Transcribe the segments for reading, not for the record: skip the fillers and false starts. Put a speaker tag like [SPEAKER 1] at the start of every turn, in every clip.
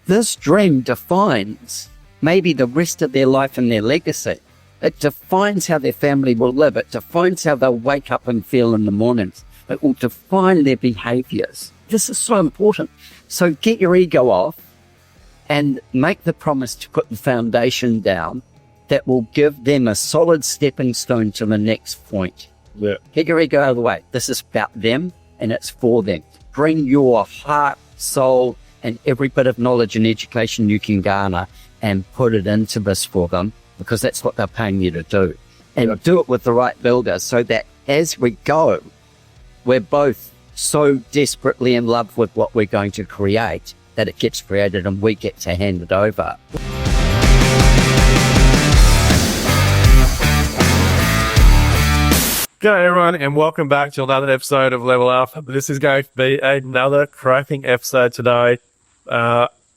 [SPEAKER 1] this dream defines maybe the rest of their life and their legacy. It defines how their family will live. It defines how they'll wake up and feel in the mornings. It will define their behaviors. This is so important. So get your ego off and make the promise to put the foundation down that will give them a solid stepping stone to the next point.
[SPEAKER 2] Yeah.
[SPEAKER 1] Get your ego out of the way. This is about them and it's for them. Bring your heart, soul, and every bit of knowledge and education you can garner and put it into this for them, because that's what they're paying you to do. And do it with the right builder, so that as we go, we're both so desperately in love with what we're going to create that it gets created and we get to hand it over.
[SPEAKER 2] G'day everyone, and welcome back to another episode of Level Up. This is going to be another cracking episode today.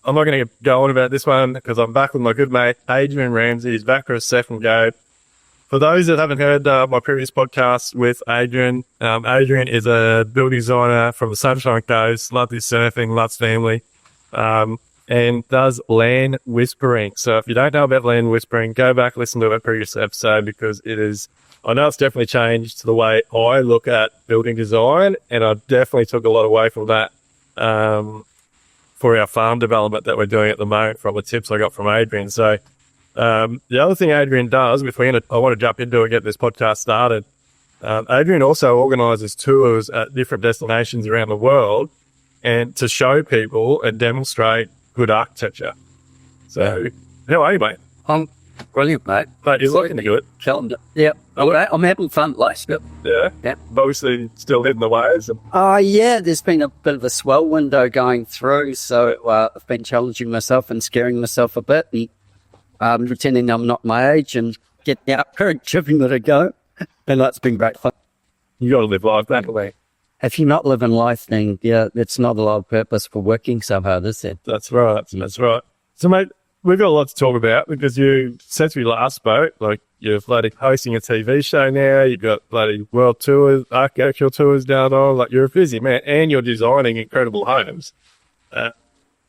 [SPEAKER 2] I'm not going to go on about this one because I'm back with my good mate, Adrian Ramsay. He's back for a second go. For those that haven't heard my previous podcast with Adrian, Adrian is a building designer from the Sunshine Coast, loves his surfing, loves family, and does land whispering. So if you don't know about land whispering, go back, listen to a previous episode, because it is, I know it's definitely changed the way I look at building design, and I definitely took a lot away from that for our farm development that we're doing at the moment from the tips I got from Adrian. So the other thing Adrian does, I want to jump into and get this podcast started, Adrian also organises tours at different destinations around the world and to show people and demonstrate good architecture. So how are you, mate?
[SPEAKER 1] I'm brilliant, mate.
[SPEAKER 2] Mate, you're looking good.
[SPEAKER 1] Calendar. Yep. I'm having fun, like.
[SPEAKER 2] Yeah.
[SPEAKER 1] Yep.
[SPEAKER 2] Mostly still hitting the waves.
[SPEAKER 1] Yeah, there's been a bit of a swell window going through, so I've been challenging myself and scaring myself a bit and pretending I'm not my age and getting out there and giving it a go. And that's been great fun.
[SPEAKER 2] You got to live life that way.
[SPEAKER 1] If you're not living life, then it's not a lot of purpose for working so hard, is it?
[SPEAKER 2] That's right. That's right. So, mate, we've got a lot to talk about, because since we last spoke, like, you're bloody hosting a TV show now, you've got bloody world tours, architectural tours down on, like, you're a busy man, and you're designing incredible homes.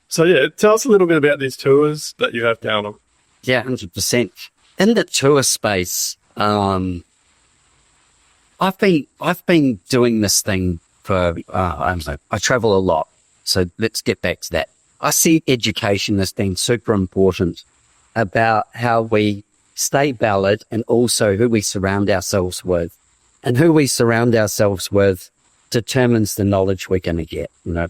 [SPEAKER 2] So, yeah, tell us a little bit about these tours that you have down on.
[SPEAKER 1] Yeah, 100%. In the tour space, I've been doing this thing for, I travel a lot. So let's get back to that. I see education as being super important about how we stay valid, and also who we surround ourselves with. And who we surround ourselves with determines the knowledge we're going to get. You know,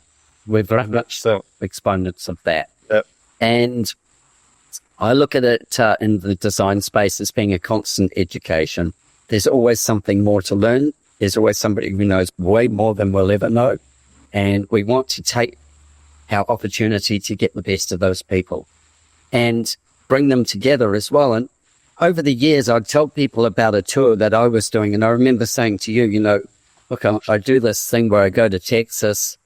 [SPEAKER 1] we're very much exponents of that.
[SPEAKER 2] Yep.
[SPEAKER 1] And I look at it in the design space as being a constant education. There's always something more to learn. There's always somebody who knows way more than we'll ever know. And we want to take our opportunity to get the best of those people and bring them together as well. And over the years, I'd tell people about a tour that I was doing. And I remember saying to you, look, I do this thing where I go to Texas,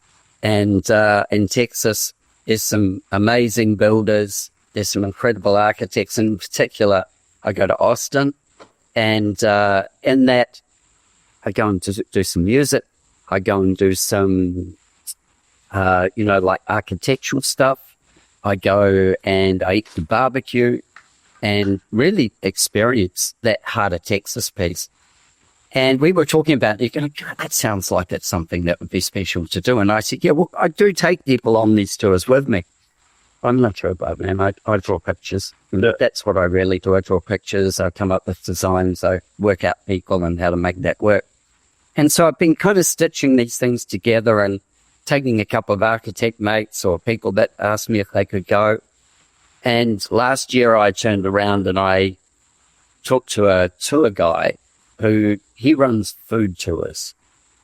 [SPEAKER 1] and in Texas, there's some amazing builders. There's some incredible architects. In particular, I go to Austin, and in that, I go and do some music. I go and do some, like architectural stuff. I go and I eat the barbecue and really experience that heart of Texas piece. And we were talking about it, God, that sounds like that's something that would be special to do. And I said, yeah, well, I do take people on these tours with me. I'm not sure about man. I draw pictures.
[SPEAKER 2] Yeah.
[SPEAKER 1] That's what I really do. I draw pictures. I come up with designs. I work out people and how to make that work. And so I've been kind of stitching these things together and taking a couple of architect mates or people that asked me if they could go. And last year I turned around and I talked to a tour guy he runs food tours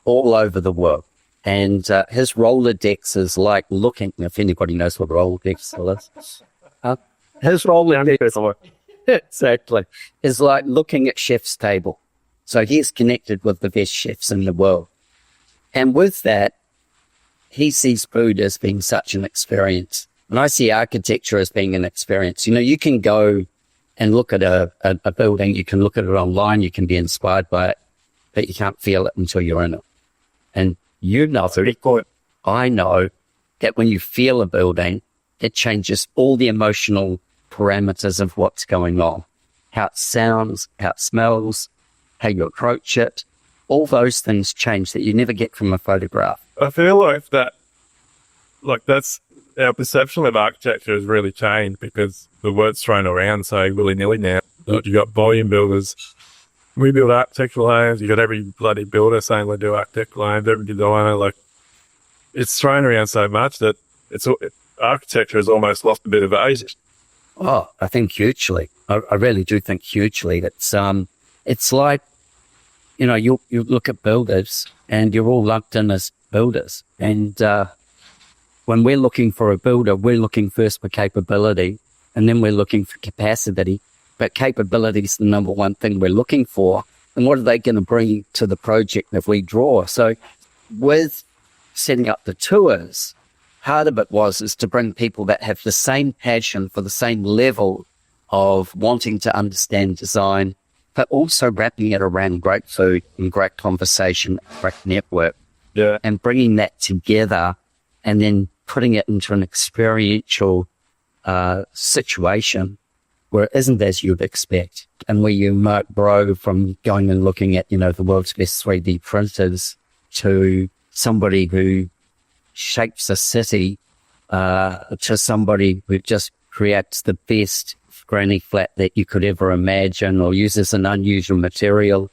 [SPEAKER 1] all over the world. And his Rolodex is like looking, if anybody knows what Rolodex is, his Rolodex exactly is like looking at chef's table. So he's connected with the best chefs in the world. And with that, he sees food as being such an experience. And I see architecture as being an experience. You can go and look at a building, you can look at it online, you can be inspired by it, but you can't feel it until you're in it. And I know that when you feel a building, it changes all the emotional parameters of what's going on, how it sounds, how it smells, how you approach it. All those things change that you never get from a photograph.
[SPEAKER 2] I feel like that's our perception of architecture has really changed because the word's thrown around so willy-nilly now. Like, you got volume builders. We build architectural homes. You got every bloody builder saying they do architectural homes, every designer. Like, it's thrown around so much that architecture has almost lost a bit of age.
[SPEAKER 1] Oh, I think hugely. I really do think hugely. It's like, you look at builders and you're all lumped in as builders. And when we're looking for a builder, we're looking first for capability and then we're looking for capacity. But capability is the number one thing we're looking for. And what are they going to bring to the project that we draw? So with setting up the tours, part of it is to bring people that have the same passion for the same level of wanting to understand design, but also wrapping it around great food and great conversation, great network.
[SPEAKER 2] Yeah.
[SPEAKER 1] And bringing that together and then putting it into an experiential situation where it isn't as you'd expect, and where you might grow from going and looking at, the world's best 3D printers to somebody who shapes a city, to somebody who just creates the best granny flat that you could ever imagine or uses an unusual material,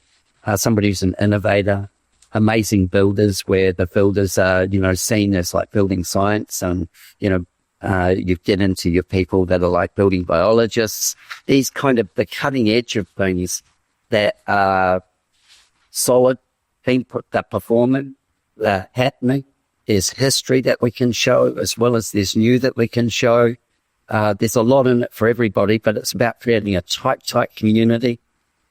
[SPEAKER 1] somebody who's an innovator, amazing builders where the builders are, seen as like building science, and, you get into your people that are like building biologists, these kind of the cutting edge of things that are solid, that performing, that happening. There's history that we can show as well as there's new that we can show. There's a lot in it for everybody, but it's about creating a tight community.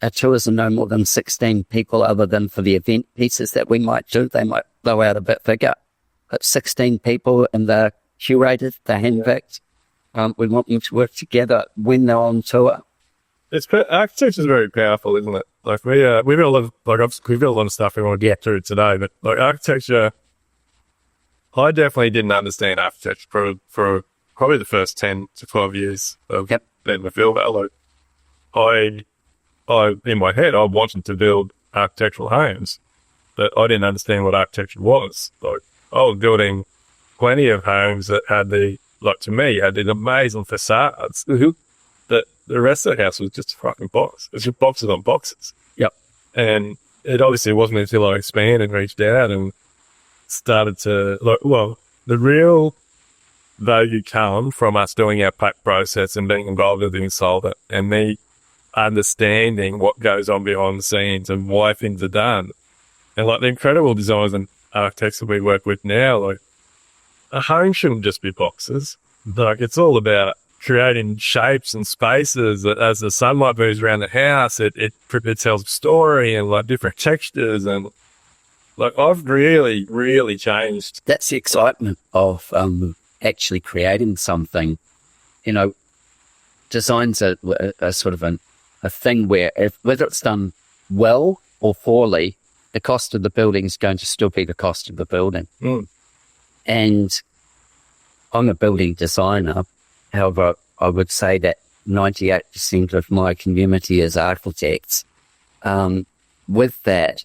[SPEAKER 1] Our tours are no more than 16 people other than for the event pieces that we might do. They might blow out a bit bigger. But 16 people, and they're curated, they're handpicked. We want them to work together when they're on tour.
[SPEAKER 2] Architecture is very powerful, isn't it? Like we've got a lot of, we've got a lot of stuff we want to get through today, but like architecture, I definitely didn't understand architecture for probably the first 10 to 12 years of being in the field. Like, I in my head, I wanted to build architectural homes, but I didn't understand what architecture was. Like, I was building plenty of homes that had these amazing facades. That the rest of the house was just a fucking box. It's just boxes on boxes.
[SPEAKER 1] Yep.
[SPEAKER 2] And it obviously wasn't until I expanded and reached out and started to the real value come from us doing our pack process and being involved with the insolvent and me understanding what goes on behind the scenes and why things are done. And like the incredible designers and architects that we work with now, like a home shouldn't just be boxes. Like it's all about creating shapes and spaces that as the sunlight moves around the house, it tells a story and like different textures. And like I've really, really changed.
[SPEAKER 1] That's the excitement of actually creating something. Design's a sort of a thing where whether it's done well or poorly, the cost of the building is going to still be the cost of the building.
[SPEAKER 2] Mm.
[SPEAKER 1] And I'm a building designer. However, I would say that 98% of my community is architects. With that,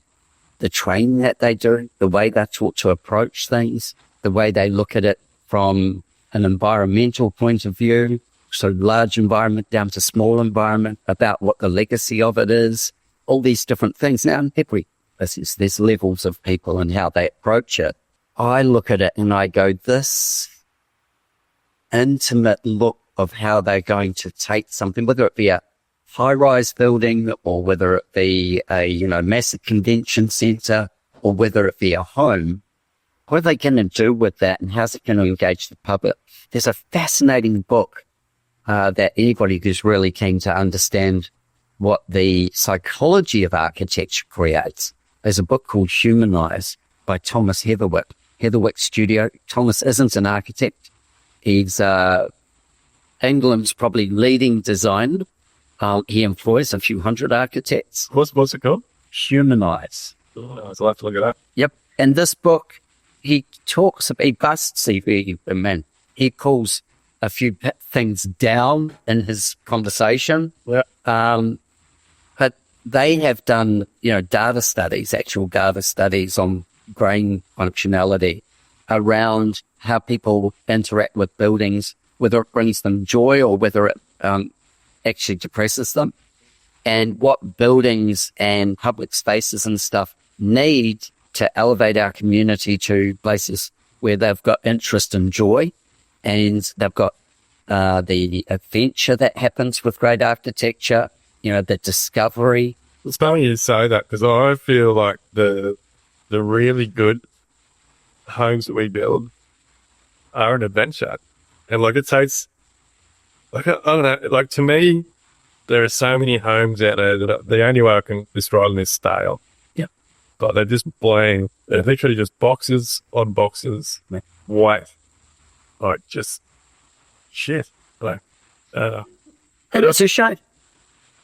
[SPEAKER 1] the training that they do, the way they're taught to approach things, the way they look at it from an environmental point of view, so large environment down to small environment, about what the legacy of it is, all these different things. Now, in every business, there's levels of people and how they approach it. I look at it and I go, this intimate look of how they're going to take something, whether it be a high-rise building or whether it be a, massive convention center or whether it be a home, what are they going to do with that and how's it going to engage the public? There's a fascinating book that anybody who's really keen to understand what the psychology of architecture creates. There's a book called Humanize by Thomas Heatherwick Studio. Thomas isn't an architect. He's England's probably leading designer. He employs a few hundred architects.
[SPEAKER 2] What's it called?
[SPEAKER 1] Humanize.
[SPEAKER 2] Oh, I'll have to look it up.
[SPEAKER 1] Yep. And this book, he busts CV, man. He calls a few things down in his conversation.
[SPEAKER 2] Yeah.
[SPEAKER 1] But they have done, data studies, actual data studies on brain functionality around how people interact with buildings, whether it brings them joy or whether it actually depresses them, and what buildings and public spaces and stuff need to elevate our community to places where they've got interest and joy, and they've got the adventure that happens with great architecture, the discovery.
[SPEAKER 2] It's funny you say that, because I feel like the really good homes that we build are an adventure. And like, it takes, like, I don't know, like, to me, there are so many homes out there that the only way I can describe them is stale.
[SPEAKER 1] Yeah.
[SPEAKER 2] Like, they're just plain, they're literally just boxes on boxes, white, like, just shit. Like,
[SPEAKER 1] and it's a shame.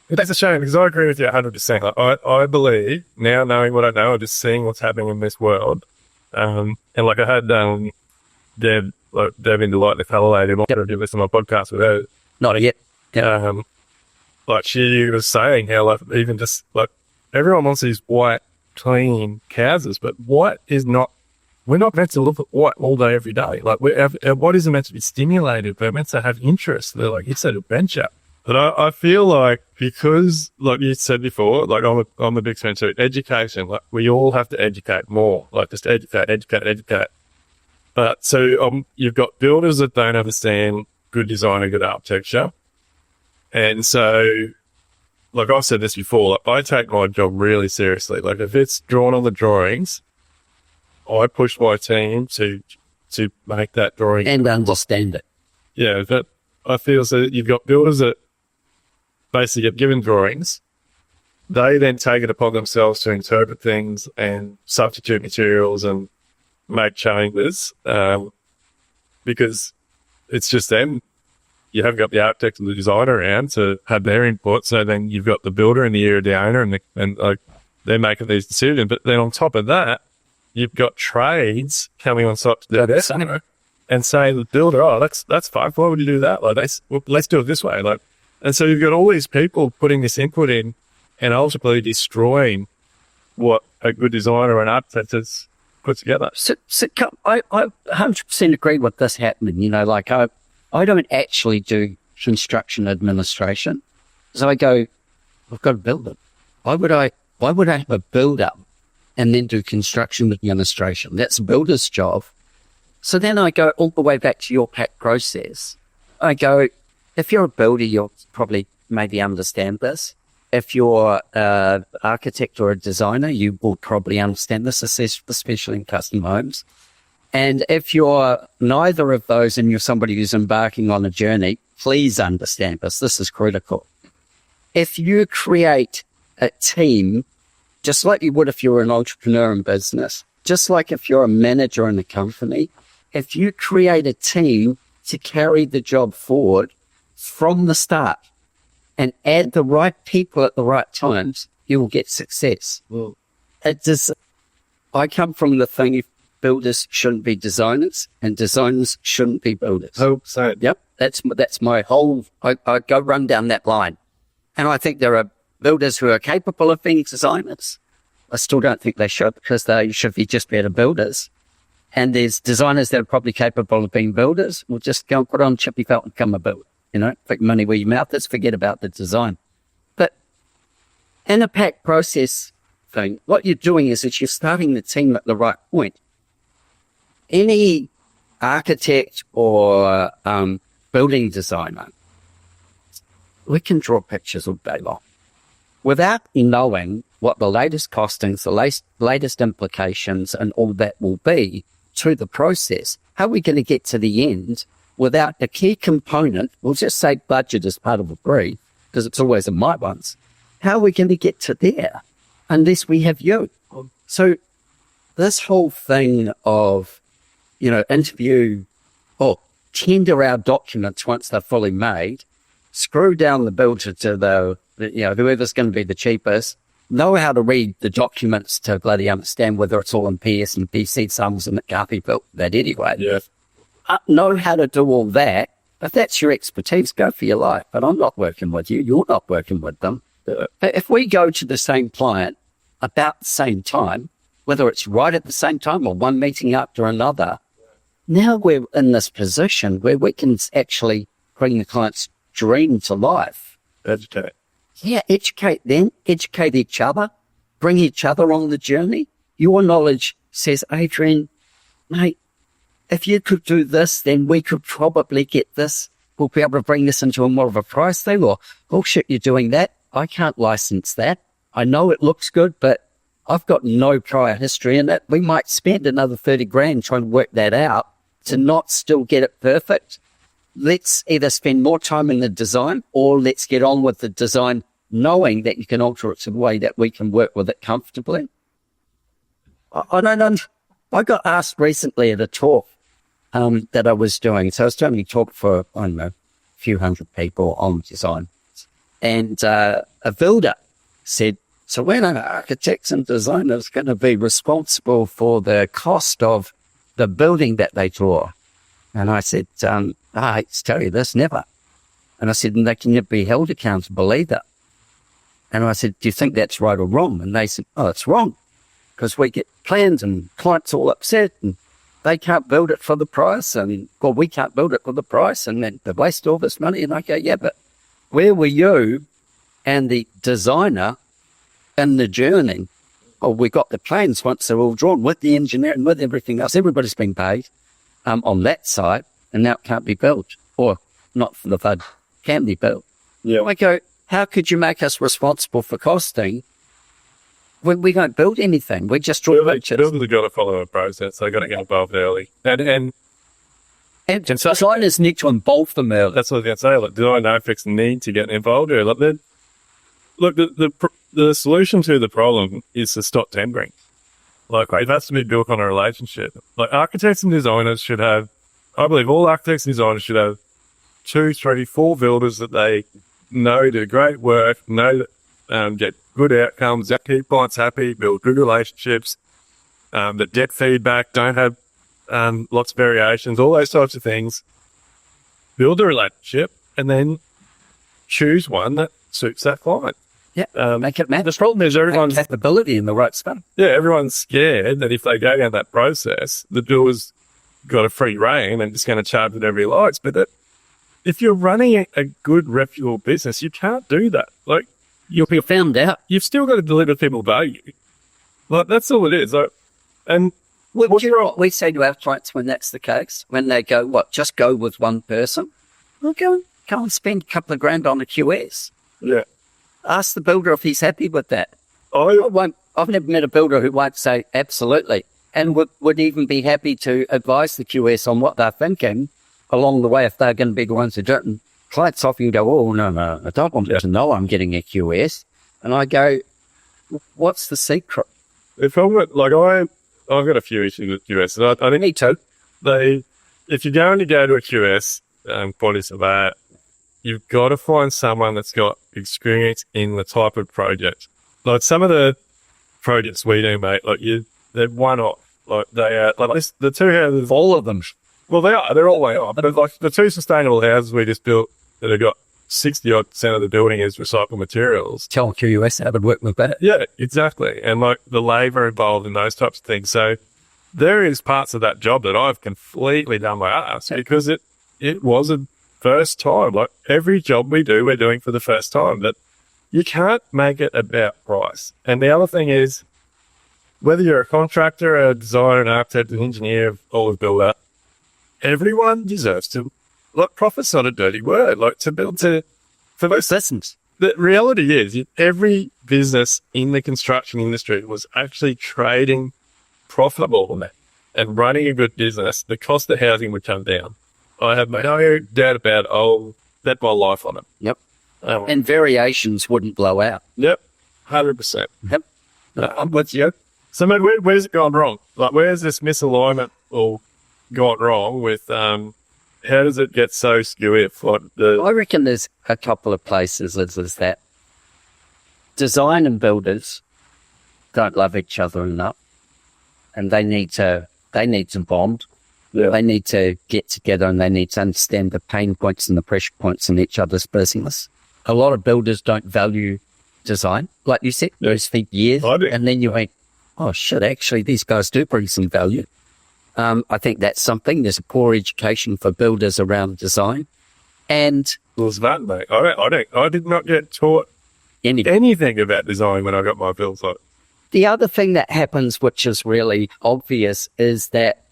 [SPEAKER 2] That's a shame, because I agree with you 100%. Like, I believe, now knowing what I know, I'm just seeing what's happening in this world. And like, I had Deb in Delight, the fellow lady, I wanted to listen to my podcast with her.
[SPEAKER 1] Not yet. Yep.
[SPEAKER 2] Like, she was saying how, like, even just, like, everyone wants these white, clean houses, but white is not, we're not meant to look at white all day, every day. Like, what isn't meant to be stimulated? We're meant to have interest. They're like, it's an adventure. But I feel like, because, like you said before, like, I'm a big fan of education. Like, we all have to educate more. Like, just educate. But so you've got builders that don't understand good design and good architecture. And so, like I've said this before, like, I take my job really seriously. Like, if it's drawn on the drawings, I push my team to make that drawing.
[SPEAKER 1] And understand it.
[SPEAKER 2] Yeah, but I feel so you've got builders that basically get given drawings. They then take it upon themselves to interpret things and substitute materials and make changes, because it's just them. You haven't got the architect and the designer around to have their input. So then you've got the builder and the area, the owner, and like, they're making these decisions. But then on top of that, you've got trades coming on site to do this and say to the builder, "Oh, that's fine. Why would you do that? Like, let's do it this way." Like, and so you've got all these people putting this input in and ultimately destroying what a good designer and architect has put together.
[SPEAKER 1] So I 100% agree with this happening. Like, I don't actually do construction administration. So I go, I've got to build it. Why would I have a builder and then do construction administration? That's a builder's job. So then I go all the way back to your pack process. I go, if you're a builder, you'll probably maybe understand this. If you're an architect or a designer, you will probably understand this, especially in custom homes. And if you're neither of those and you're somebody who's embarking on a journey, please understand this. This is critical. If you create a team, just like you would if you're an entrepreneur in business, just like if you're a manager in a company, if you create a team to carry the job forward from the start and add the right people at the right times, you will get success.
[SPEAKER 2] Well,
[SPEAKER 1] I come from the thing, builders shouldn't be designers and designers shouldn't be builders.
[SPEAKER 2] Oh, same.
[SPEAKER 1] Yep. That's my whole, I go run down that line. And I think there are builders who are capable of being designers. I still don't think they should, because they should be just better builders. And there's designers that are probably capable of being builders. We'll just go and put on chippy belt and become a builder. Put money where your mouth is, forget about the design. But in a pack process thing, what you're doing is that you're starting the team at the right point. Any architect or building designer, we can draw pictures all day long. Without knowing what the latest costings, the latest implications and all that will be to the process, how are we going to get to the end without a key component? We'll just say budget as part of a brief, because it's always in my ones. How are we going to get to there unless we have you? So this whole thing of, interview or tender our documents once they're fully made, screw down the builder to the whoever's going to be the cheapest, know how to read the documents to bloody understand whether it's all in PS and PC sums and it can't be built that anyway.
[SPEAKER 2] Yeah.
[SPEAKER 1] Know how to do all that If that's your expertise, go for your life. But I'm not working with you. You're not working with them. But if we go to the same client about the same time, whether it's right at the same time or one meeting after another, now we're in this position where we can actually bring the client's dream to life.
[SPEAKER 2] Educate.
[SPEAKER 1] Yeah, educate them, educate each other, bring each other on the journey. Your knowledge says, Adrian, mate, if you could do this, then we could probably get this. We'll be able to bring this into a more of a price thing. Or, oh shit, you're doing that. I can't license that. I know it looks good, but I've got no prior history in it. We might spend another 30 grand trying to work that out to not still get it perfect. Let's either spend more time in the design or let's get on with the design knowing that you can alter it in a way that we can work with it comfortably. I got asked recently at a talk that I was doing. So I was doing a talk for, I don't know, a few hundred people on design. And a builder said, so when an architects and designers going to be responsible for the cost of the building that they draw? And I said, I hate to tell you this, never. And I said, and they can never be held accountable either. And I said, do you think that's right or wrong? And they said, oh, it's wrong. Because we get plans and clients all upset and they can't build it for the price. And, well, we can't build it for the price. And then they waste all this money. And I go, yeah, but where were you and the designer in the journey? Oh, we got the plans once they're all drawn with the engineering, with everything else. Everybody's been paid on that side, and now it can't be built. Or not for the FUD, can be built.
[SPEAKER 2] Yeah.
[SPEAKER 1] I go, how could you make us responsible for costing when we don't build anything? We just draw pictures.
[SPEAKER 2] Builders have got to follow a process. They've got to get involved early. And
[SPEAKER 1] designers need to involve them early.
[SPEAKER 2] that's what I was going to say. Like, design architects need to get involved early. Look, the solution to the problem is to stop tendering. Like, it has to be built on a relationship. Like, architects and designers should have, I believe all architects and designers should have 2, 3, 4 builders that they know do great work, know that get good outcomes, that keep clients happy, build good relationships, that get feedback, don't have lots of variations, all those types of things. Build a relationship and then choose one that suits that client.
[SPEAKER 1] Yeah, make it match.
[SPEAKER 2] The problem is everyone's
[SPEAKER 1] capability in the right spot.
[SPEAKER 2] Yeah, everyone's scared that if they go down that process, the builder's got a free rein and just going to charge whatever he likes. But if you're running a good, reputable business, you can't do that. Like,
[SPEAKER 1] You'll be found out.
[SPEAKER 2] you've still got to deliver people value. Like, that's all it is. Like, and
[SPEAKER 1] What we say to our clients when that's the case, when they go, just go with one person? Well, go and spend a couple of grand on a QS.
[SPEAKER 2] yeah,
[SPEAKER 1] Ask the builder if he's happy with that.
[SPEAKER 2] I
[SPEAKER 1] I've never met a builder who won't say absolutely and would even be happy to advise the QS on what they're thinking along the way if they're going to be the ones who do it. And clients often go, oh, no, I don't want to know I'm getting a QS. And I go, what's the secret?
[SPEAKER 2] if I'm like I've got a few issues with QS. And I think
[SPEAKER 1] Me too.
[SPEAKER 2] if you're going to go to a QS quality surveyor, you've got to find someone that's got experience in the type of project. Like some of the projects we do, mate, like they're one-off. Like they are, like this, the two houses,
[SPEAKER 1] All of them.
[SPEAKER 2] well, they're all way off. But like the 2 sustainable houses we just built that have got 60% of the building is recycled materials.
[SPEAKER 1] Tell QS how to work with that.
[SPEAKER 2] Yeah, exactly. And like the labor involved in those types of things. So there is parts of that job that I've completely done my ass because it was a first time. Like every job we do, we're doing for the first time. But you can't make it about price. And the other thing is, whether you're a contractor, a designer, an architect, an engineer, or a builder, everyone deserves to, like, profit's not a dirty word. Like, for most
[SPEAKER 1] Lessons.
[SPEAKER 2] the reality is every business in the construction industry was actually trading profitable and running a good business. The cost of housing would come down. I have no doubt about it. I'll bet my life on it.
[SPEAKER 1] Yep. And variations wouldn't blow out.
[SPEAKER 2] Yep. 100%.
[SPEAKER 1] Yep. I'm with you.
[SPEAKER 2] So, mate, where's it gone wrong? Like, where's this misalignment all gone wrong with, how does it get so skewy?
[SPEAKER 1] I reckon there's a couple of places is that design and builders don't love each other enough, and they need to bond.
[SPEAKER 2] Yeah.
[SPEAKER 1] They need to get together and they need to understand the pain points and the pressure points in each other's business. A lot of builders don't value design, like you said,
[SPEAKER 2] Yeah.
[SPEAKER 1] you spent years,
[SPEAKER 2] I do.
[SPEAKER 1] and then you think, oh shit, actually these guys do bring some value. I think that's something. There's a poor education for builders around design, and
[SPEAKER 2] Was that, mate? I did not get taught anything about design when I got my build site.
[SPEAKER 1] the other thing that happens, which is really obvious, is that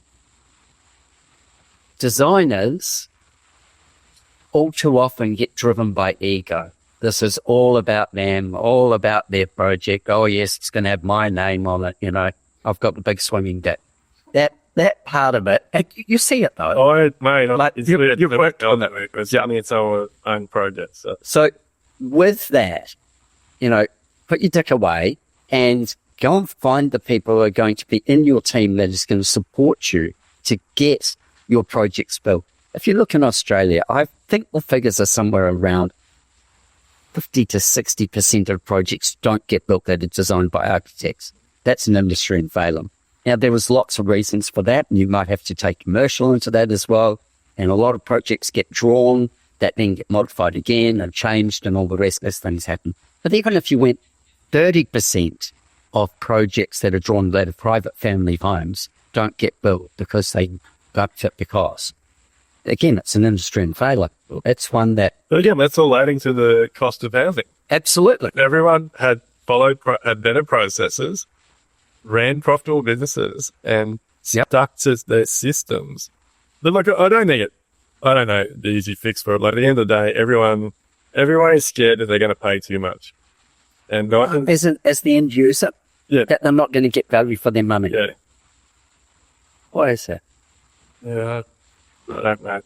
[SPEAKER 1] designers all too often get driven by ego. This is all about them, all about their project. Oh yes, it's going to have my name on it. You know, I've got the big swinging dick. That part of it, and you see it though.
[SPEAKER 2] You've worked on that, mate. It's its own project.
[SPEAKER 1] So with that, you know, put your dick away and go and find the people who are going to be in your team that is going to support you to get your projects built. If you look in Australia, I think the figures are somewhere around 50 to 60% of projects don't get built that are designed by architects. That's an industry in failure. Now, there was lots of reasons for that, and you might have to take commercial into that as well. And a lot of projects get drawn that then get modified again and changed, and all the rest of those things happen. But even if you went 30% of projects that are drawn that are private family homes don't get built because they don't fit the cost. Again, it's an industry in failure. It's one that...
[SPEAKER 2] But again, that's all adding to the cost of housing.
[SPEAKER 1] Absolutely.
[SPEAKER 2] Everyone had had better processes, ran profitable businesses, and stuck to their systems. But look, I don't know the easy fix for it. Like, at the end of the day, everyone is scared that they're going to pay too much. And
[SPEAKER 1] As the end user, that they're not going to get value for their money.
[SPEAKER 2] Yeah.
[SPEAKER 1] Why is that?
[SPEAKER 2] Yeah, I don't know.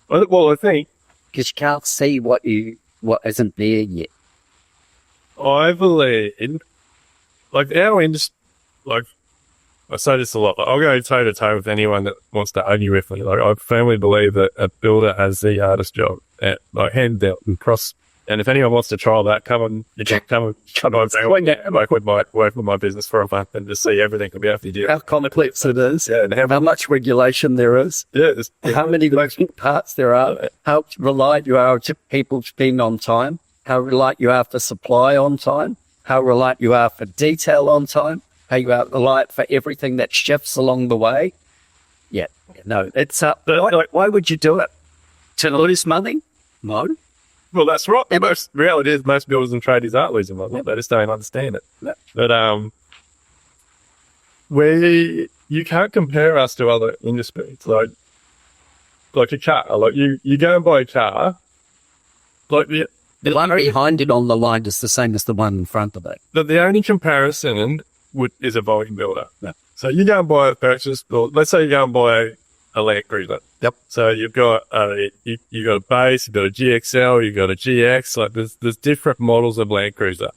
[SPEAKER 2] Well, I think
[SPEAKER 1] Because you can't see what isn't there yet.
[SPEAKER 2] I believe, like, our industry, like, I say this a lot, like, I'll go toe to toe with anyone that wants to argue with me. Like, I firmly believe that a builder has the hardest job, like, hand down and cross. And if anyone wants to trial that, come on work with my business for a month and just see everything we have to do.
[SPEAKER 1] How complex it is,
[SPEAKER 2] and
[SPEAKER 1] how much regulation there is, how many moving parts there are, how reliant you are to people being on time, how reliant you are for supply on time, how reliant you are for detail on time, how you are reliant for everything that shifts along the way. Yeah, no, it's why would you do it? To lose money? No.
[SPEAKER 2] Well, that's right. Most reality is most builders and tradies aren't losing money. They just don't understand it. But you can't compare us to other industries. Like a car. Like you go and buy a car. Like the
[SPEAKER 1] one behind it on the line is the same as the one in front of it.
[SPEAKER 2] The only comparison is a volume builder. Yeah. So you go and buy a purchase, or let's say you go and buy a Land Cruiser.
[SPEAKER 1] Yep.
[SPEAKER 2] So you've got you've got a base, you've got a GXL, you've got a GX. Like there's different models of Land Cruiser,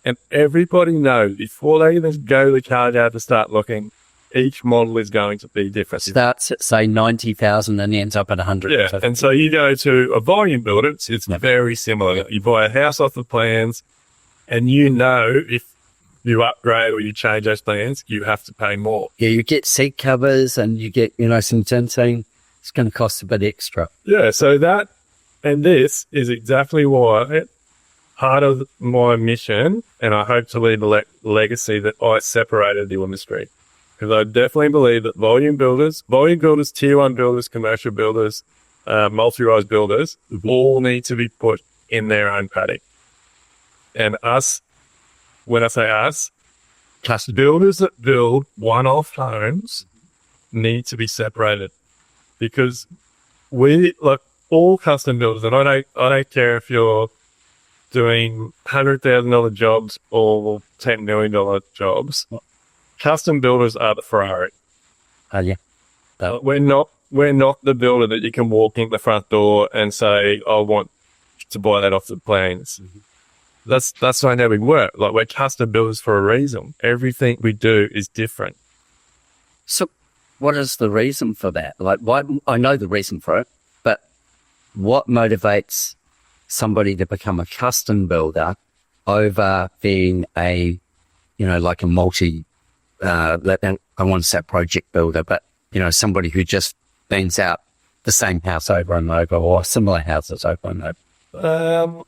[SPEAKER 2] and everybody knows before they even go the car yard to start looking, each model is going to be different.
[SPEAKER 1] Starts at say 90,000 and ends up at 100.
[SPEAKER 2] Yeah, and so you go to a volume builder, it's very similar. You buy a house off the plans, and you know if you upgrade or you change those plans, you have to pay more.
[SPEAKER 1] Yeah, you get seat covers and you get, some tinting. It's going to cost a bit extra.
[SPEAKER 2] Yeah, so that and this is exactly why part of my mission, and I hope to leave a legacy, that I separated the industry. Because I definitely believe that volume builders, tier 1 builders, commercial builders, multi-rise builders, all need to be put in their own paddock. And us, when I say us, builders that build one-off homes need to be separated, because we, like all custom builders, and I don't care if you're doing $100,000 jobs or $10 million jobs. Custom builders are the Ferrari.
[SPEAKER 1] Yeah.
[SPEAKER 2] We're not the builder that you can walk in the front door and say, I want to buy that off the plans. Mm-hmm. That's not how we work. Like, we're custom builders for a reason. Everything we do is different.
[SPEAKER 1] So what is the reason for that? Like, why? I know the reason for it, but what motivates somebody to become a custom builder over being a, like a multi, I want to say project builder, but somebody who just bends out the same house over and over or similar houses over and over?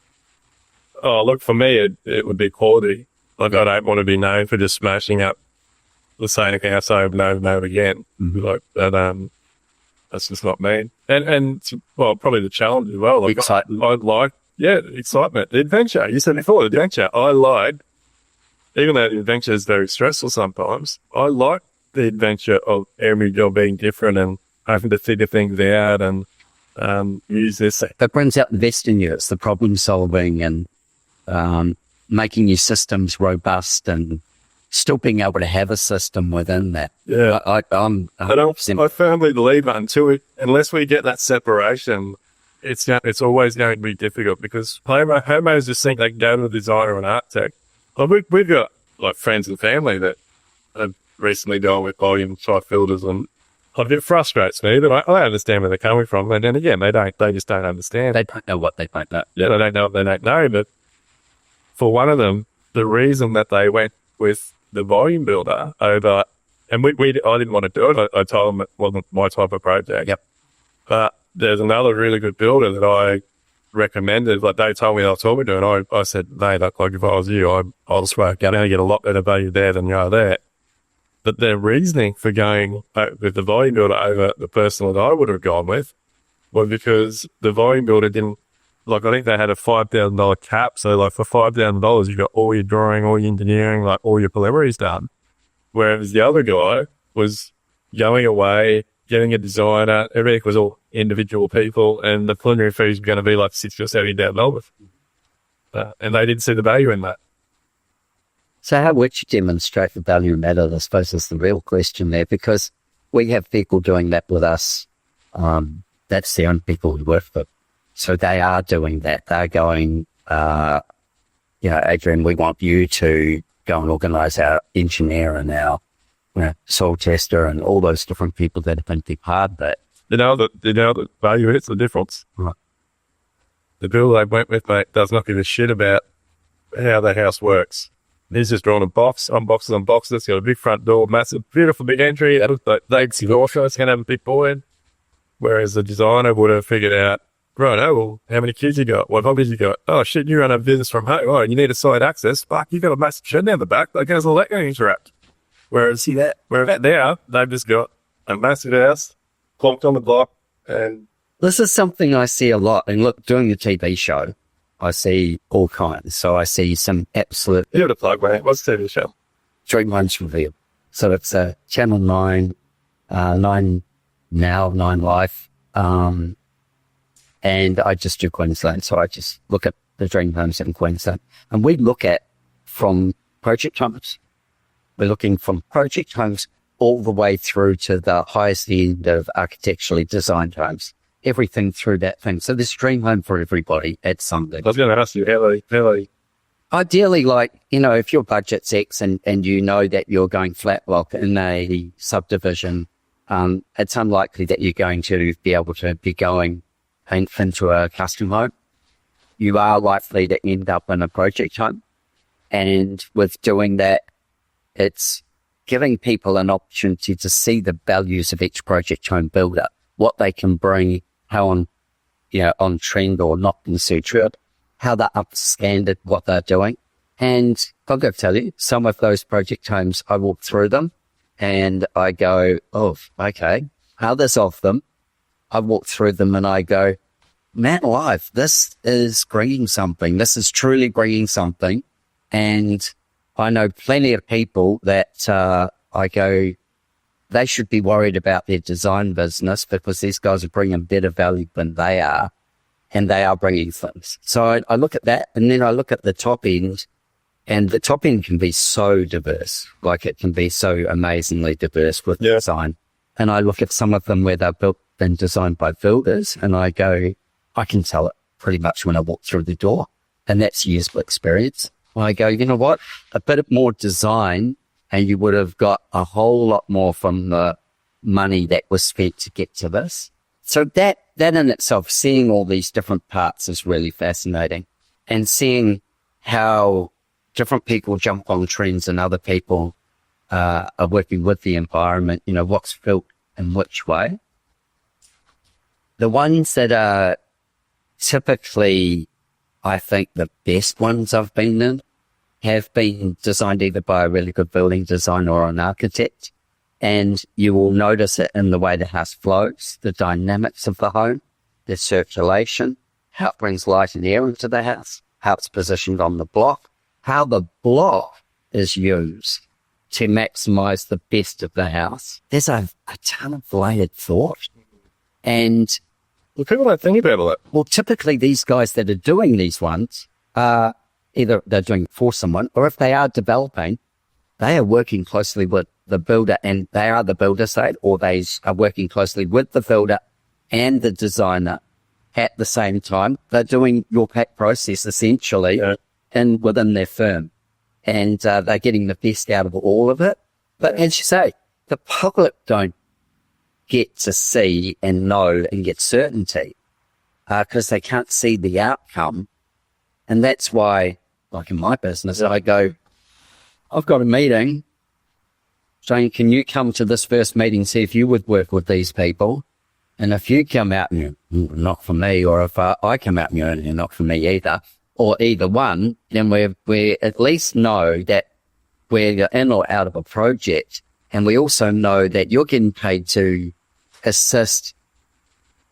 [SPEAKER 2] Look, for me, it would be quality. Like, I don't want to be known for just smashing up the same house over and over and over again.
[SPEAKER 1] Mm-hmm.
[SPEAKER 2] Like that, that's just not me. And probably the challenge as well. Like,
[SPEAKER 1] Excitement.
[SPEAKER 2] Excitement. The adventure. You said before, the adventure. Even though the adventure is very stressful sometimes, I like the adventure of every job being different and having to figure things out and use this.
[SPEAKER 1] That brings out the best in you. It's the problem solving and making your systems robust and still being able to have a system within that.
[SPEAKER 2] Yeah.
[SPEAKER 1] I'm
[SPEAKER 2] I firmly believe that unless we get that separation, it's always going to be difficult because homeowners just think they can go to a designer or an architect. Like, we've got like friends and family that have recently dealt with volume type filters, and it frustrates me that I understand where they're coming from, and then again they just don't understand.
[SPEAKER 1] They don't know what they don't know.
[SPEAKER 2] Yeah, they don't know what they don't know. But for one of them, the reason that they went with the volume builder over, and I didn't want to do it. I told them it wasn't my type of project.
[SPEAKER 1] Yep.
[SPEAKER 2] But there's another really good builder that I recommended. Like, they told me they were talking to, and I said, "Mate, like if I was you, I'll swear you're going to get a lot better value there than you are there." But their reasoning for going with the volume builder over the person that I would have gone with was because the volume builder didn't, like, I think they had a $5,000 cap. So like for $5,000, you got all your drawing, all your engineering, like all your preliminaries done. Whereas the other guy was going away, getting a designer, everything was all individual people, and the preliminary fees were going to be like $60,000 or $70,000. And they didn't see the value in that.
[SPEAKER 1] So how would you demonstrate the value in that? I suppose is the real question there, because we have people doing that with us. That's the only people we work with. So they are doing that. They're going, Adrian, we want you to go and organise our engineer and our soil tester and all those different people that have been part of that.
[SPEAKER 2] They know that value is the difference.
[SPEAKER 1] Right.
[SPEAKER 2] The builder they went with, mate, does not give a shit about how the house works. He's just drawn a box, unboxes. It's got a big front door, massive, beautiful big entry. It's going to have a big void. Whereas the designer would have figured out, right, well, how many kids you got? What hobbies you got? Oh, shit, you run a business from home. Oh, you need a side access. Fuck, you got a massive shed down the back. Like, how's all that going to interact? Whereas they've just got a massive house, plonked on the block, and...
[SPEAKER 1] This is something I see a lot. And look, doing the TV show, I see all kinds. So I see some absolute...
[SPEAKER 2] Give it a plug, mate. What's the TV show?
[SPEAKER 1] Dream Homes Revealed. So it's Channel 9, 9 Now, 9 Life. And I just do Queensland. So I just look at the dream homes in Queensland. And we look at from project homes. We're looking from project homes all the way through to the highest end of architecturally designed homes. Everything through that thing. So there's a dream home for everybody at something.
[SPEAKER 2] I was going to ask you, how they...
[SPEAKER 1] Ideally, like, if your budget's X and you know that you're going flat block in a subdivision, it's unlikely that you're going to be able to be going into a custom home. You are likely to end up in a project home. And with doing that, it's giving people an opportunity to see the values of each project home builder, what they can bring, how on trend or not in suture, how they're up to standard, what they're doing. And I've got to tell you, some of those project homes, I walk through them and I go, oh, okay. Others of them, I walk through them and I go, man alive, this is bringing something. This is truly bringing something. And I know plenty of people that I go, they should be worried about their design business because these guys are bringing better value than they are, and they are bringing things. So I look at that, and then I look at the top end, and the top end can be so diverse. Like, it can be so amazingly diverse with design. And I look at some of them where they're built and designed by builders, and I go, I can tell it pretty much when I walk through the door, and that's years of experience. I go, you know what? A bit more design, and you would have got a whole lot more from the money that was spent to get to this. So that in itself, seeing all these different parts is really fascinating, and seeing how different people jump on trends and other people are working with the environment. What's built in which way. The ones that are typically, I think, the best ones I've been in have been designed either by a really good building designer or an architect. And you will notice it in the way the house flows, the dynamics of the home, the circulation, how it brings light and air into the house, how it's positioned on the block, how the block is used to maximize the best of the house. There's a ton of layered thought. And
[SPEAKER 2] Well, people don't think about it.
[SPEAKER 1] well, typically these guys that are doing these ones are either they're doing it for someone, or if they are developing, they are working closely with the builder, and they are the builder side, or they are working closely with the builder and the designer at the same time. They're doing your pack process essentially within their firm, and they're getting the best out of all of it. But as you say, the public don't get to see and know and get certainty because they can't see the outcome. And that's why, like in my business, I go, I've got a meeting saying, can you come to this first meeting, see if you would work with these people? And if you come out and you're not for me, or if I come out and you're not for me either, or either one, then we at least know that we're in or out of a project. And we also know that you're getting paid to assist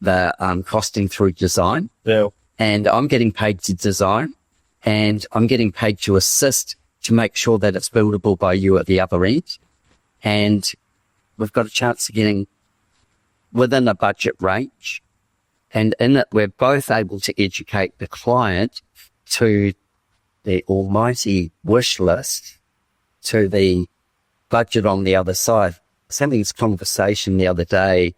[SPEAKER 1] the costing through design.
[SPEAKER 2] Yeah.
[SPEAKER 1] And I'm getting paid to design, and I'm getting paid to assist to make sure that it's buildable by you at the other end. And we've got a chance of getting within a budget range. And in it, we're both able to educate the client to the almighty wish list, to the budget on the other side. I was having this conversation the other day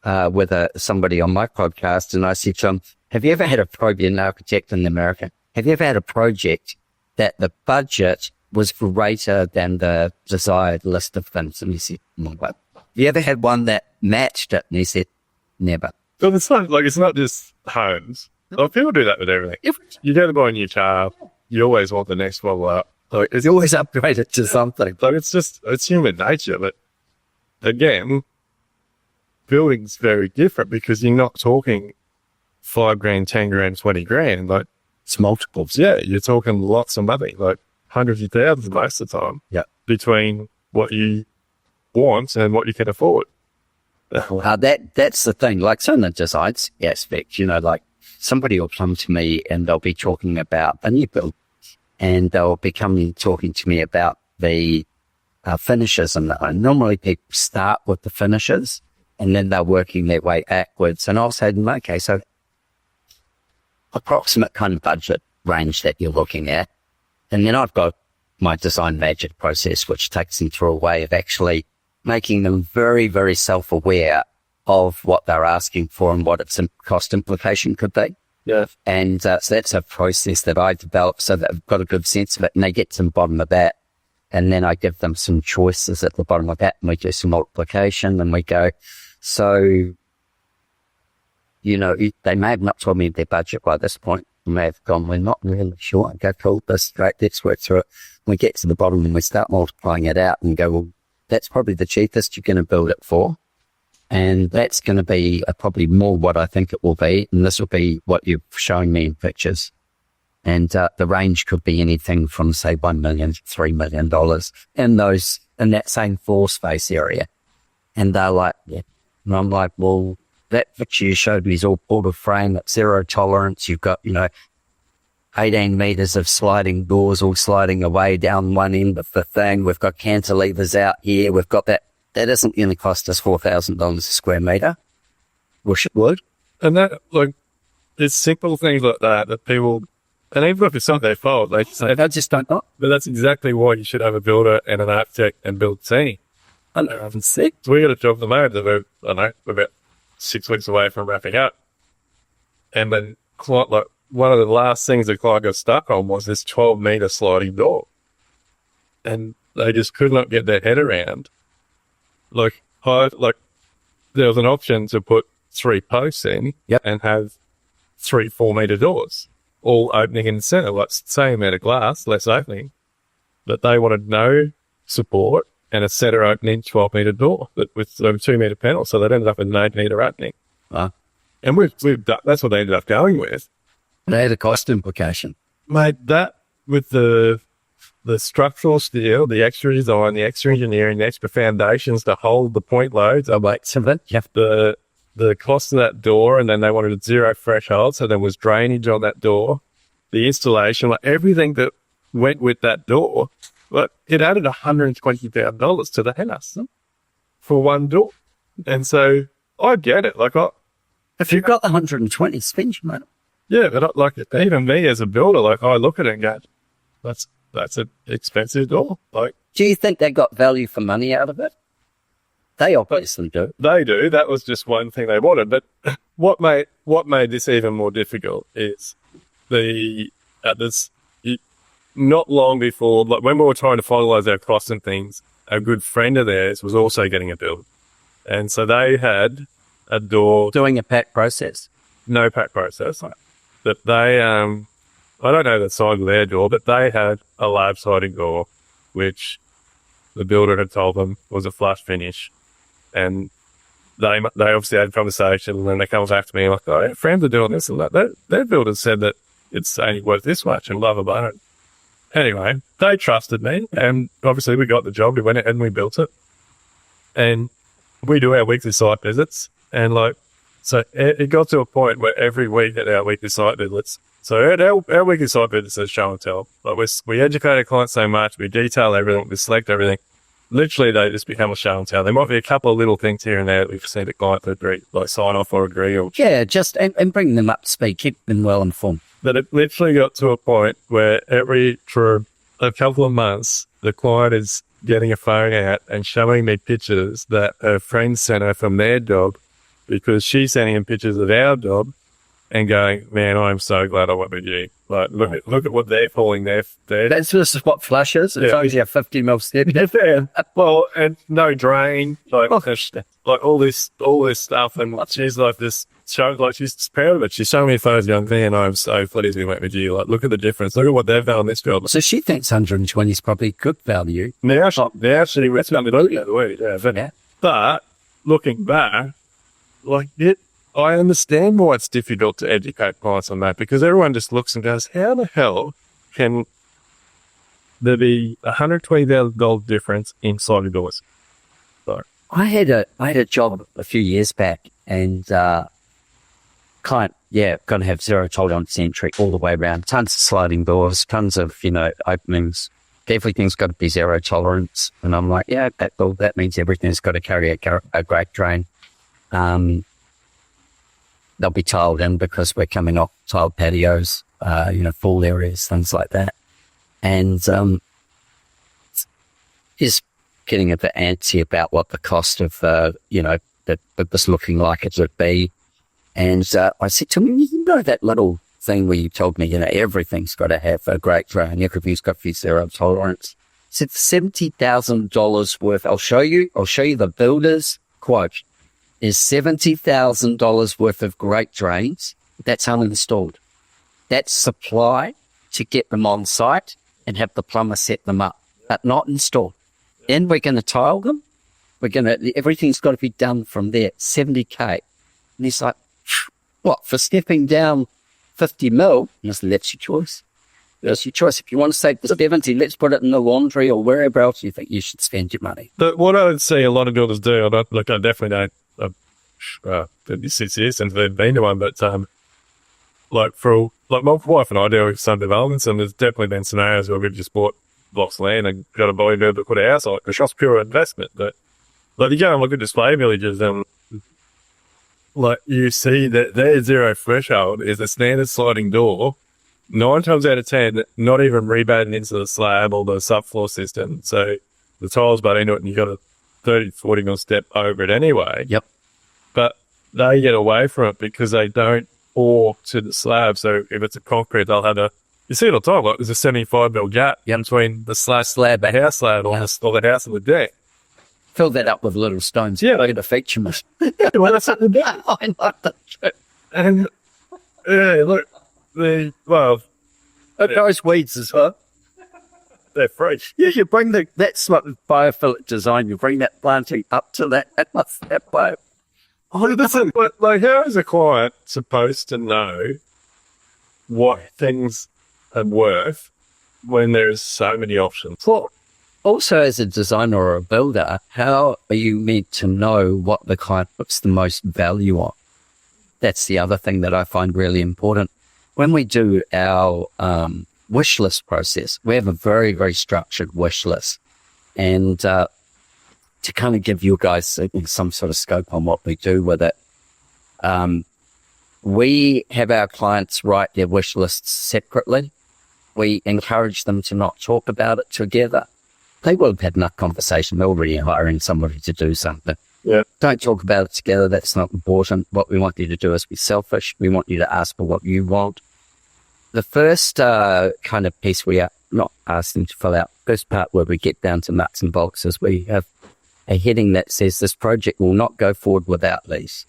[SPEAKER 1] with somebody on my podcast, and I said to him, have you ever had a project, an architect in America, have you ever had a project that the budget was greater than the desired list of things? And he said, no. Have you ever had one that matched it? And he said, never.
[SPEAKER 2] But it's not just homes. Like, people do that with everything. If you go to buy a new car, you always want the next model out. Like,
[SPEAKER 1] It's always upgraded to something.
[SPEAKER 2] like it's human nature. But again, building's very different because you're not talking $5,000, $10,000, $20,000. Like,
[SPEAKER 1] It's multiples.
[SPEAKER 2] yeah, you're talking lots of money, like hundreds of thousands most of the time.
[SPEAKER 1] Yeah.
[SPEAKER 2] Between what you want and what you can afford.
[SPEAKER 1] That's the thing. Like, so in the designs aspect, like somebody will come to me and they'll be talking about a new build, and they'll be talking to me about the finishes. And normally people start with the finishes and then they're working their way backwards. And I'll say to them, okay, so approximate kind of budget range that you're looking at. And then I've got my design magic process, which takes them through a way of actually making them very, very self-aware of what they're asking for and what its cost implication could be.
[SPEAKER 2] Yeah.
[SPEAKER 1] And so that's a process that I developed so that I've got a good sense of it, and they get to the bottom of that. And then I give them some choices at the bottom of that, and we do some multiplication, and we go, so, they may have not told me their budget by this point. They may have gone, we're not really sure. I go, cool, that's great, let's work through it. We get to the bottom and we start multiplying it out and go, well, that's probably the cheapest you're going to build it for. And that's going to be probably more what I think it will be. And this will be what you're showing me in pictures. And the range could be anything from, say, $1 million to $3 million in that same floor space area. And they're like, yeah. And I'm like, well, that picture you showed me is all portal frame at zero tolerance. You've got, 18 meters of sliding doors all sliding away down one end of the thing. We've got cantilevers out here. We've got that. That isn't going to cost us $4,000 a square meter. Wish it would.
[SPEAKER 2] And that, it's simple things like that people, and even if it's not their fault, they
[SPEAKER 1] just don't know.
[SPEAKER 2] But that's exactly why you should have a builder and an architect and build a team.
[SPEAKER 1] I know, I haven't seen.
[SPEAKER 2] So we got a job at the moment that we're about 6 weeks away from wrapping up. And then one of the last things the client got stuck on was this 12-meter sliding door. And they just could not get their head around. There was an option to put 3 posts in and have 3 4-meter doors, all opening in the center, same amount of glass, less opening. But they wanted no support and a center opening 12-meter door with a 2-meter panel. So that ended up with an 8-meter opening.
[SPEAKER 1] Wow.
[SPEAKER 2] And we've done, that's what they ended up going with.
[SPEAKER 1] They had a cost implication.
[SPEAKER 2] Mate, that with the structural steel, the extra design, the extra engineering, the extra foundations to hold the point loads, the cost of that door, and then they wanted a zero threshold, so there was drainage on that door, the installation, like everything that went with that door, but it added $120,000 to the house for one door. And so I get it. Like,
[SPEAKER 1] if you've got the 120, spend your money.
[SPEAKER 2] Yeah, but like even me as a builder, like I look at it and go, that's an expensive door. Like,
[SPEAKER 1] do you think they got value for money out of it? They obviously do.
[SPEAKER 2] They do. That was just one thing they wanted. But what made this even more difficult is not long before, like when we were trying to finalise our costs and things, a good friend of theirs was also getting a build, and so they had a door
[SPEAKER 1] doing a pack process.
[SPEAKER 2] No pack process. That they, I don't know the size of their door, but they had a lab siding door, which the builder had told them was a flush finish. And they obviously had a conversation, and then they come back to me like, oh, friends are doing this and that. Their builder said that it's only worth this much and blah, blah, blah. Anyway, they trusted me, and obviously we got the job. We went and we built it. And we do our weekly site visits, and like, so it got to a point where every week at our weekly site visits, so our weekly site visits is show and tell. Like we educate our clients so much, we detail everything, we select everything. Literally, they just become a show and tell. There might be a couple of little things here and there that we've seen the client agree, like sign off or agree. Or
[SPEAKER 1] just and bring them up to speed, keep them well informed.
[SPEAKER 2] But it literally got to a point where for a couple of months, the client is getting a phone out and showing me pictures that her friends sent her from their job, because she's sending him pictures of our job and going, man, I'm so glad I went with you. Like, look at what they're pulling there.
[SPEAKER 1] That's just what flushes. It's only a 50 mil step.
[SPEAKER 2] Yeah. Well, and no drain, like all this stuff. And she's like this show, like she's proud of it. She's showing me photos going, man, I'm so pleased we went with you. Like, look at the difference. Look at what they've done on this job.
[SPEAKER 1] So she thinks 120 is probably good value.
[SPEAKER 2] Now she But looking back, like I understand why it's difficult to educate clients on that, because everyone just looks and goes, how the hell can there be $120,000 difference in sliding doors? So
[SPEAKER 1] I had a job a few years back, and client, going to have zero tolerance entry all the way around, tons of sliding doors, tons of, openings. Everything's got to be zero tolerance. And I'm like, that means everything's got to carry a great drain. They'll be tiled in because we're coming off tiled patios, pool areas, things like that. And is getting a bit antsy about what the cost of, that was looking like it would be. And I said to him, that little thing where you told me, everything's got to have a great drain, everything's got to be zero tolerance. I said, $70,000 worth. I'll show you the builder's quote. Is $70,000 worth of great drains that's uninstalled. That's supply to get them on site and have the plumber set them up, but not installed. Then we're going to tile them. Everything's got to be done from there. $70K. And he's like, what, for stepping down 50 mil? And I said, that's your choice. That's your choice. If you want to save the 70, let's put it in the laundry or wherever else you think you should spend your money.
[SPEAKER 2] But what I would see a lot of builders do, I definitely don't. 56 years since they've been to one, but my wife and I do some developments, and there's definitely been scenarios where we've just bought blocks of land and got a bodybuilder to put a house on it. It's just pure investment. But you go and look at display villages, and you see that their zero threshold is a standard sliding door. 9 times out of 10, not even rebatting into the slab or the subfloor system. So the tiles butt into it, and you've got a 30, 40 mil step over it anyway.
[SPEAKER 1] Yep.
[SPEAKER 2] But they get away from it because they don't pour to the slab. So if it's a concrete, they'll have you see it all the time, there's a 75 mil gap between the slab, the house slab, or the house and the deck.
[SPEAKER 1] Fill that up with little stones.
[SPEAKER 2] Yeah.
[SPEAKER 1] Like a feature mist.
[SPEAKER 2] Well, that's something to do.
[SPEAKER 1] I like that.
[SPEAKER 2] And, look,
[SPEAKER 1] it grows weeds as well.
[SPEAKER 2] they're free.
[SPEAKER 1] Yeah, you bring that's what biophilic design, you bring that planting up to that bio.
[SPEAKER 2] Oh, listen, but like, how is a client supposed to know what things are worth when there's so many options?
[SPEAKER 1] Well, also as a designer or a builder, how are you meant to know what the client puts the most value on? That's the other thing that I find really important. When we do our wish list process, we have a very, very structured wish list. And to kind of give you guys some sort of scope on what we do with it, we have our clients write their wish lists separately. We encourage them to not talk about it together. They will have had enough conversation. They're already hiring somebody to do something.
[SPEAKER 2] Yeah.
[SPEAKER 1] Don't talk about it together. That's not important. What we want you to do is be selfish. We want you to ask for what you want. The first kind of piece we are not asking to fill out, first part where we get down to nuts and bolts, is we have a heading that says this project will not go forward without these.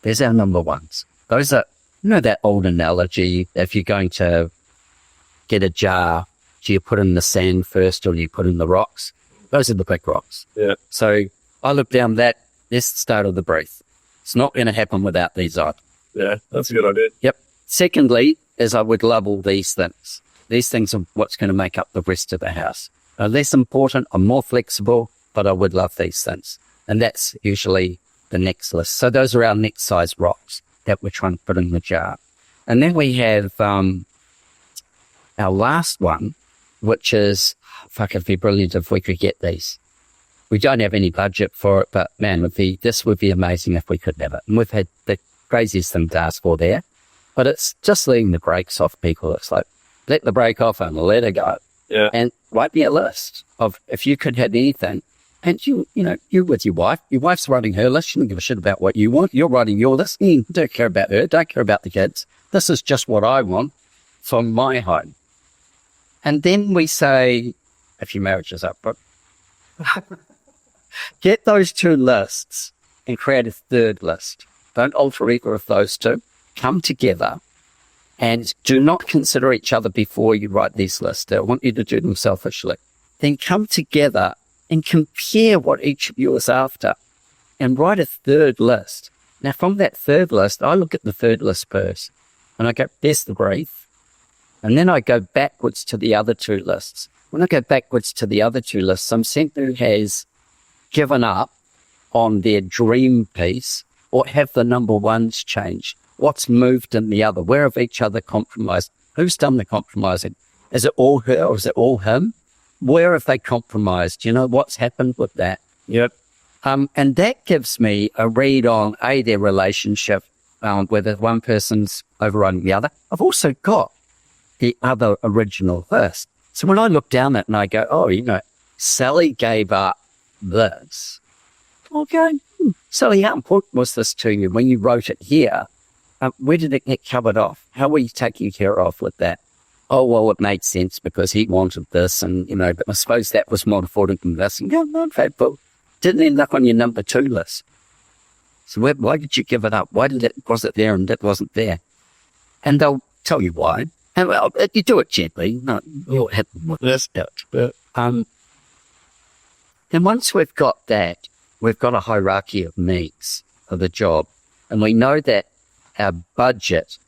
[SPEAKER 1] There's our number ones. Those are, that old analogy, if you're going to get a jar, do you put in the sand first or do you put in the rocks? Those are the big rocks.
[SPEAKER 2] Yeah.
[SPEAKER 1] So I look down that, this the start of the brief. It's not going to happen without these items.
[SPEAKER 2] Yeah, that's a good idea.
[SPEAKER 1] Yep. Secondly, is I would love all these things. These things are what's going to make up the rest of the house. They're less important, I'm more flexible, but I would love these things. And that's usually the next list. So those are our next size rocks that we're trying to put in the jar. And then we have our last one, which is, it'd be brilliant if we could get these. We don't have any budget for it, but man, this would be amazing if we could have it. And we've had the craziest thing to ask for there, but it's just letting the brakes off people. It's like, let the brake off and let it go.
[SPEAKER 2] Yeah.
[SPEAKER 1] And write me a list of if you could have anything. And you with your wife's writing her list. She doesn't give a shit about what you want. You're writing your list. Don't care about her. Don't care about the kids. This is just what I want from my home. And then we say, if your marriage is up, but get those two lists and create a third list. Don't alter either of those two. Come together and do not consider each other before you write these lists. I want you to do them selfishly. Then come together and compare what each of you is after and write a third list. Now, from that third list, I look at the third list first and I go, there's the brief. And then I go backwards to the other two lists. When I go backwards to the other two lists, I'm seeing who has given up on their dream piece or have the number ones changed. What's moved in the other? Where have each other compromised? Who's done the compromising? Is it all her or is it all him? Where have they compromised? What's happened with that?
[SPEAKER 2] Yep.
[SPEAKER 1] And that gives me a read on, their relationship, whether one person's overriding the other. I've also got the other original list. So when I look down it and I go, Sally gave up this. Okay. Sally, how important was this to you when you wrote it here? Where did it get covered off? How were you taking care of with that? Oh, well, it made sense because he wanted this and, but I suppose that was more important than this. And okay, but didn't end up on your number 2 list. So why did you give it up? Was it there and it wasn't there? And they'll tell you why. And well, you do it gently. No, you'll hit them with this. And once we've got that, we've got a hierarchy of needs of the job. And we know that our budget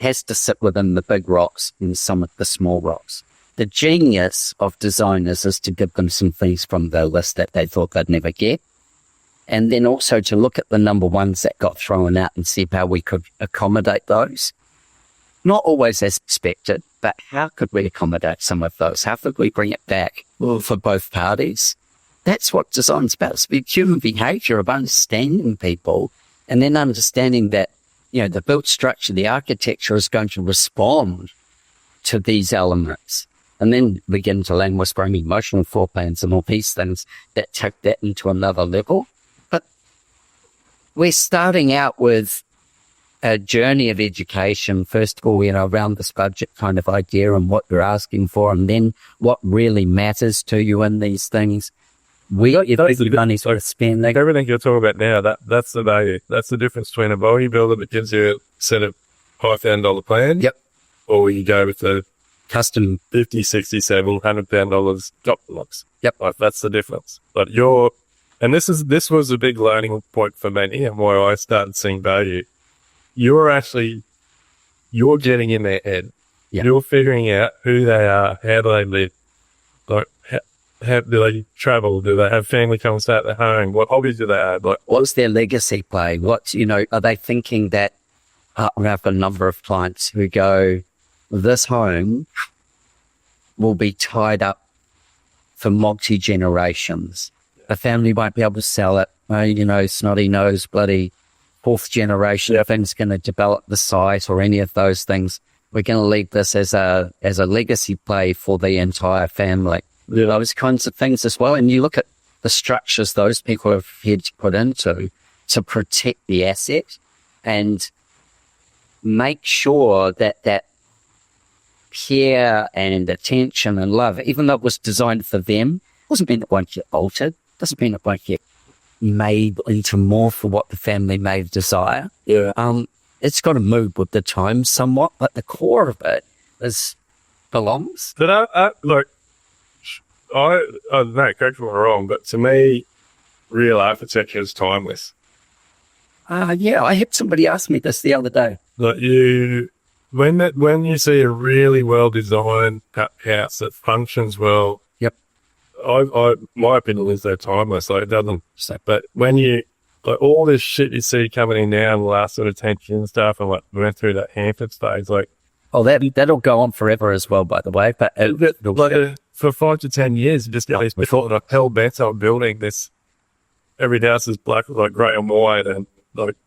[SPEAKER 1] has to sit within the big rocks and some of the small rocks. The genius of designers is to give them some things from the list that they thought they'd never get. And then also to look at the number ones that got thrown out and see how we could accommodate those. Not always as expected, but how could we accommodate some of those? How could we bring it back for both parties? That's what design's about. It's about human behavior, of understanding people and then understanding that, the built structure, the architecture is going to respond to these elements. And then begin to language bring emotional floor plans and all these things that take that into another level. But we're starting out with a journey of education, first of all, around this budget kind of idea and what you're asking for, and then what really matters to you in these things. Money sort of spending.
[SPEAKER 2] Everything you're talking about now, that's the value. That's the difference between a volume builder that gives you a set of $5,000 plan.
[SPEAKER 1] Yep.
[SPEAKER 2] Or you go with the
[SPEAKER 1] Custom.
[SPEAKER 2] 50, 60, 70, $100,000 drop the locks.
[SPEAKER 1] Yep.
[SPEAKER 2] Like that's the difference. But and this was a big learning point for me and why I started seeing value. You're getting in their head.
[SPEAKER 1] Yeah.
[SPEAKER 2] You're figuring out who they are, how do they live, like how do they travel, do they have family come and stay at their home, what hobbies do they have, like
[SPEAKER 1] What's their legacy play? Are they thinking that, I've got a number of clients who go, this home will be tied up for multi-generations. The family won't be able to sell it. Snotty nose, bloody fourth generation thing's going to develop the site or any of those things. We're going to leave this as a legacy play for the entire family. Those kinds of things as well. And you look at the structures those people have had to put into to protect the asset and make sure that care and attention and love, even though it was designed for them, doesn't mean it won't get altered. Doesn't mean it won't get made into more for what the family may desire.
[SPEAKER 2] yeah.
[SPEAKER 1] It's got to move with the times somewhat, but the core of it belongs.
[SPEAKER 2] But I don't know, correct me if I'm wrong, but to me, real architecture is timeless.
[SPEAKER 1] Yeah, I had somebody ask me this the other day.
[SPEAKER 2] Like when you see a really well designed house that functions well.
[SPEAKER 1] Yep.
[SPEAKER 2] My opinion is they're timeless. Like it doesn't. But when like all this shit you see coming in now in the last sort of 10 years and stuff, and like we went through that Hampton stage, like
[SPEAKER 1] that'll go on forever as well, by the way. But
[SPEAKER 2] for 5 to 10 years, just we thought that hell bent on building this. Every house is black with like grey and white, and like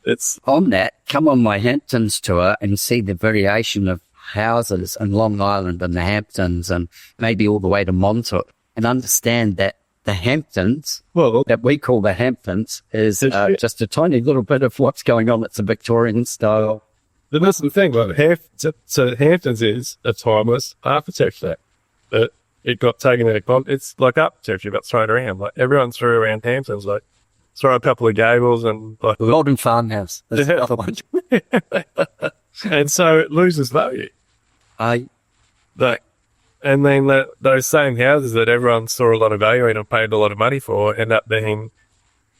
[SPEAKER 2] it's
[SPEAKER 1] on that. Come on my Hamptons tour and see the variation of houses in Long Island and the Hamptons, and maybe all the way to Montauk, and understand that the Hamptons, that we call the Hamptons, is just a tiny little bit of what's going on. It's a Victorian style.
[SPEAKER 2] But that's the thing, like so Hamptons is a timeless architecture. But it got taken into account. It's like architecture got thrown around. Like everyone threw around Hamptons, like throw a couple of gables and like
[SPEAKER 1] Golden Farmhouse. That's the other one.
[SPEAKER 2] And so it loses value. And then those same houses that everyone saw a lot of value in and paid a lot of money for end up being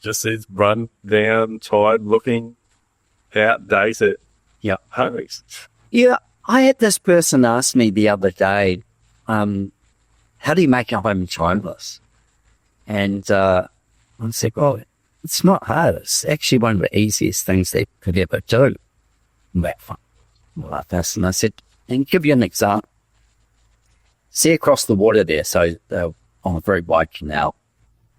[SPEAKER 2] just these run down, tired looking, outdated homes.
[SPEAKER 1] Yeah, I had this person ask me the other day, how do you make a home timeless? And I said, well, it's not hard. It's actually one of the easiest things they could ever do. And I said, and give you an example. See across the water there, so on a very wide canal. I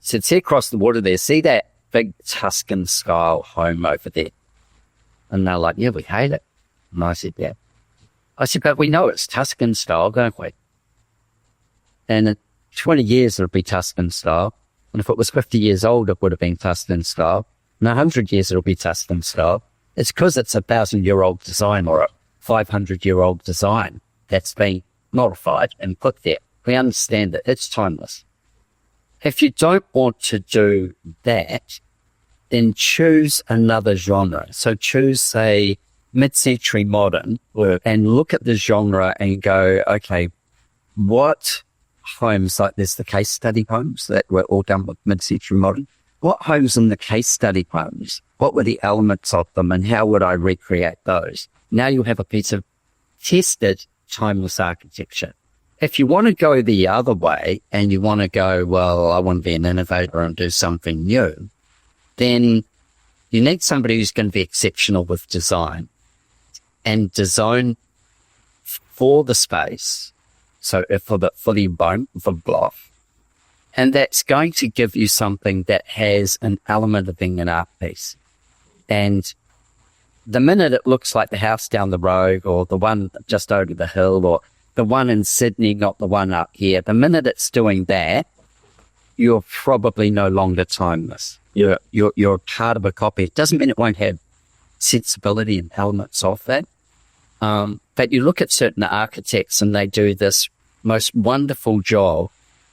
[SPEAKER 1] said, see across the water there, see that big Tuscan style home over there? And they're like, yeah, we hate it. And I said, yeah. I said, but we know it's Tuscan style, don't we? And in 20 years, it'll be Tuscan style. And if it was 50 years old, it would have been Tuscan style. In 100 years, it'll be Tuscan style. It's because it's a 1,000-year-old design or a 500-year-old design that's been modified and put there. We understand that it's timeless. If you don't want to do that, then choose another genre. So choose, say, mid-century modern and look at the genre and go, okay, what homes, like there's the case study homes that were all done with mid-century modern. What homes in the case study homes, what were the elements of them and how would I recreate those? Now you have a piece of tested timeless architecture. If you want to go the other way and you want to go, well, I want to be an innovator and do something new, then you need somebody who's going to be exceptional with design and design for the space. So for the block, and that's going to give you something that has an element of being an art piece. And the minute it looks like the house down the road or the one just over the hill or the one in Sydney, not the one up here, the minute it's doing that, you're probably no longer timeless. You're part of a copy. It doesn't mean it won't have sensibility and elements of that. But you look at certain architects and they do this most wonderful job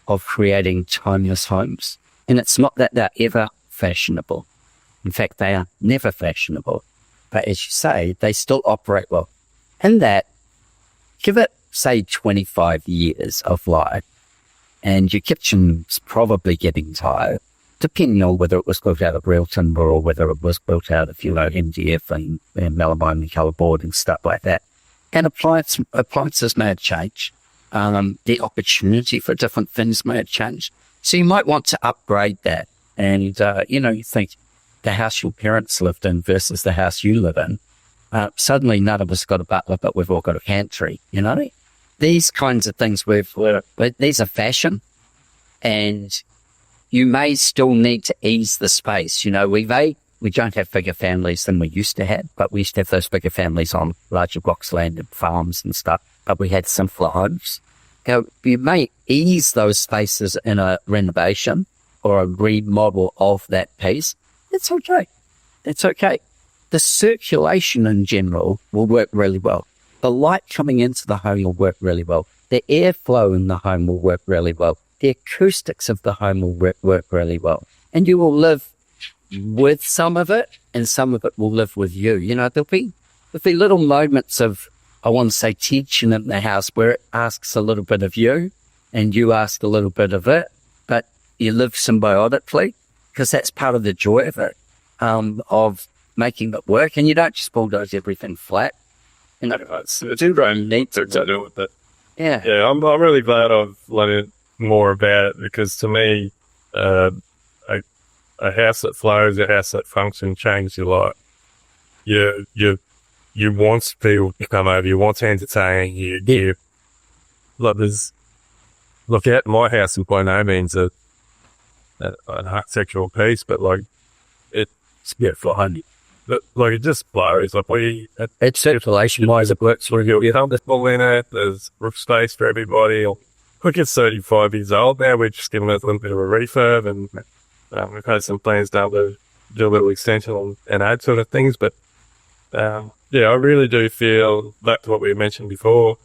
[SPEAKER 1] of creating timeless homes. And it's not that they're ever fashionable. In fact, they are never fashionable. But as you say, they still operate well. And that, give it say 25 years of life, and your kitchen's probably getting tired, depending on whether it was built out of real timber or whether it was built out of, MDF and melamine and colourboard and stuff like that. And appliances may have changed. The opportunity for different things may have changed. So you might want to upgrade that. And, you think the house your parents lived in versus the house you live in. Suddenly none of us got a butler, but we've all got a pantry, These kinds of things, these are fashion, and you may still need to ease the space. We don't have bigger families than we used to have, but we used to have those bigger families on larger blocks of land and farms and stuff, but we had simpler homes. You may ease those spaces in a renovation or a remodel of that piece. It's okay. It's okay. The circulation in general will work really well. The light coming into the home will work really well. The airflow in the home will work really well. The acoustics of the home will work really well. And you will live with some of it, and some of it will live with you. There'll be little moments of, I want to say, tension in the house where it asks a little bit of you and you ask a little bit of it, but you live symbiotically, because that's part of the joy of it, of making it work. And you don't just bulldoze everything flat.
[SPEAKER 2] It's your own nature to do with it.
[SPEAKER 1] Yeah.
[SPEAKER 2] Yeah, I'm really glad I've learned more about it, because to me, a house that flows, a house that functions, changes your life. You want people to come over, you want to entertain, look at my house, and by no means an architectural piece, but it's fun. But it just flows.
[SPEAKER 1] It's circulation-wise, it works for you.
[SPEAKER 2] You're comfortable in it. There's roof space for everybody. Look, it's 35 years old now. We're just giving it a little bit of a refurb, and we've had some plans down to do a little extension and add sort of things. But I really do feel, back to what we mentioned before,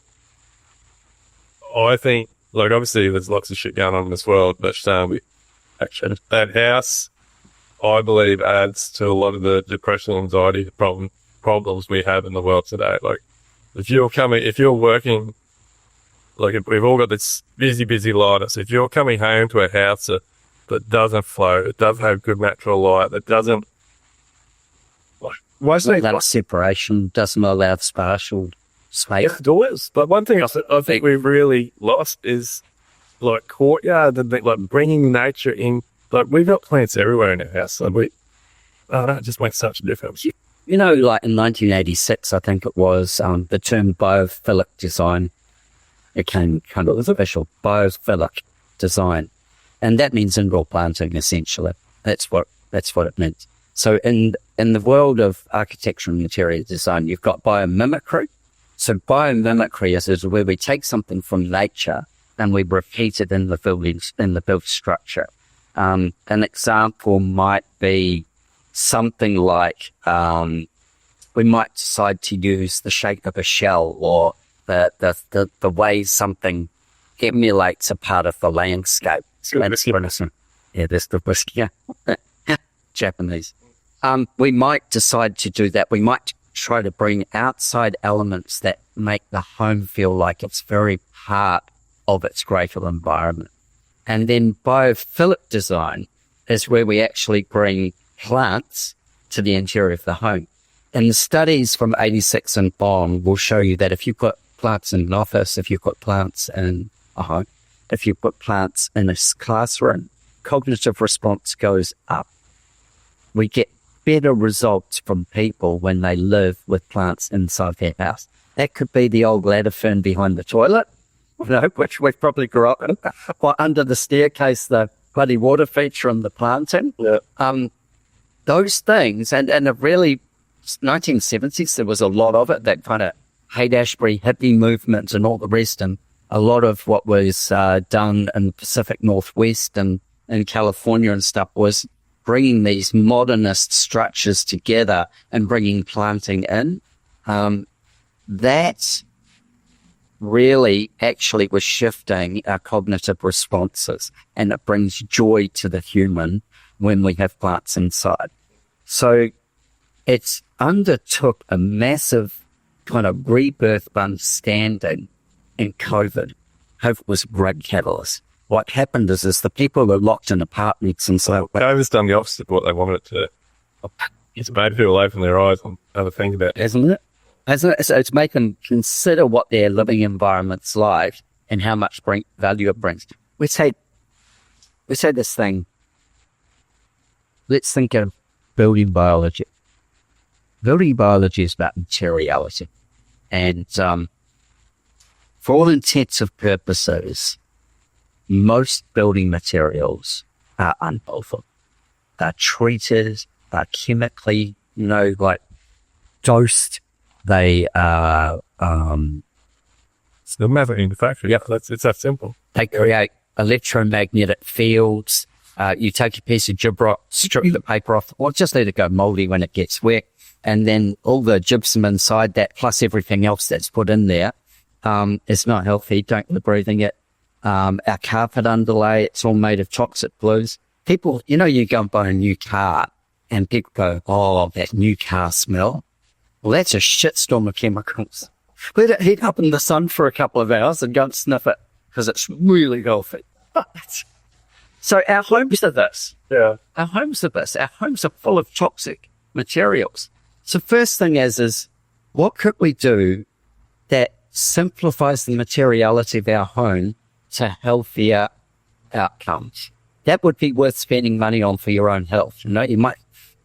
[SPEAKER 2] I think, obviously there's lots of shit going on in this world, but actually that house, I believe, adds to a lot of the depression and anxiety problems we have in the world today. If you're working, if we've all got this busy life, so if you're coming home to a house that doesn't flow, it doesn't have good natural light, that doesn't,
[SPEAKER 1] that separation doesn't allow spatial space.
[SPEAKER 2] Yeah, it does. But one thing I think we've really lost is courtyard, and bringing nature in. We've got plants everywhere in our house. It just makes such a difference.
[SPEAKER 1] In 1986, I think it was, the term biophilic design became kind of official, biophilic design. And that means indoor planting, essentially. That's what it means. So in the world of architecture and interior design, you've got biomimicry. So biomimicry is where we take something from nature and we repeat it in the buildings, in the built structure. An example might be something like, we might decide to use the shape of a shell, or the way something emulates a part of the landscape. Yeah, there's the whiskey. Japanese. We might decide to do that. We might try to bring outside elements that make the home feel like it's very part of its greater environment. And then biophilic design is where we actually bring plants to the interior of the home. And the studies from 86 and on will show you that if you put plants in an office, if you put plants in a home, if you put plants in a classroom, cognitive response goes up. We get better results from people when they live with plants inside their house. That could be the old ladder fern behind the toilet, which we probably grew up in, or under the staircase, the bloody water feature and the planting.
[SPEAKER 2] Yeah.
[SPEAKER 1] Those things, and the really 1970s, there was a lot of it, that kind of Haight-Ashbury hippie movement and all the rest, and a lot of what was done in the Pacific Northwest and in California and stuff was bringing these modernist structures together and bringing planting in. That really actually was shifting our cognitive responses, and it brings joy to the human when we have plants inside. So it's undertook a massive kind of rebirth of understanding and COVID was a great catalyst. What happened is the people were locked in apartments and so
[SPEAKER 2] COVID's done the opposite of what they wanted it to. It's made people open their eyes and other things about it.
[SPEAKER 1] hasn't it? So it's made them consider what their living environment's like and how much value it brings. We say this thing. Let's think of building biology. Building biology is about materiality. And for all intents and purposes, most building materials are unhealthy. They're treated, they're chemically, dosed. They are...
[SPEAKER 2] It's the method in the factory. Yeah, it's that simple.
[SPEAKER 1] They create electromagnetic fields. You take a piece of gyprock, strip the paper off, or just let it go moldy when it gets wet. And then all the gypsum inside that, plus everything else that's put in there, is not healthy. Don't be breathing it. Our carpet underlay, it's all made of toxic glues. People, you go and buy a new car and people go, oh, that new car smell. Well, that's a shitstorm of chemicals. Let it heat up in the sun for a couple of hours and go and sniff it because it's really healthy. So our homes are this.
[SPEAKER 2] Yeah.
[SPEAKER 1] Our homes are this. Our homes are full of toxic materials. So first thing is what could we do that simplifies the materiality of our home to healthier outcomes? That would be worth spending money on for your own health. You might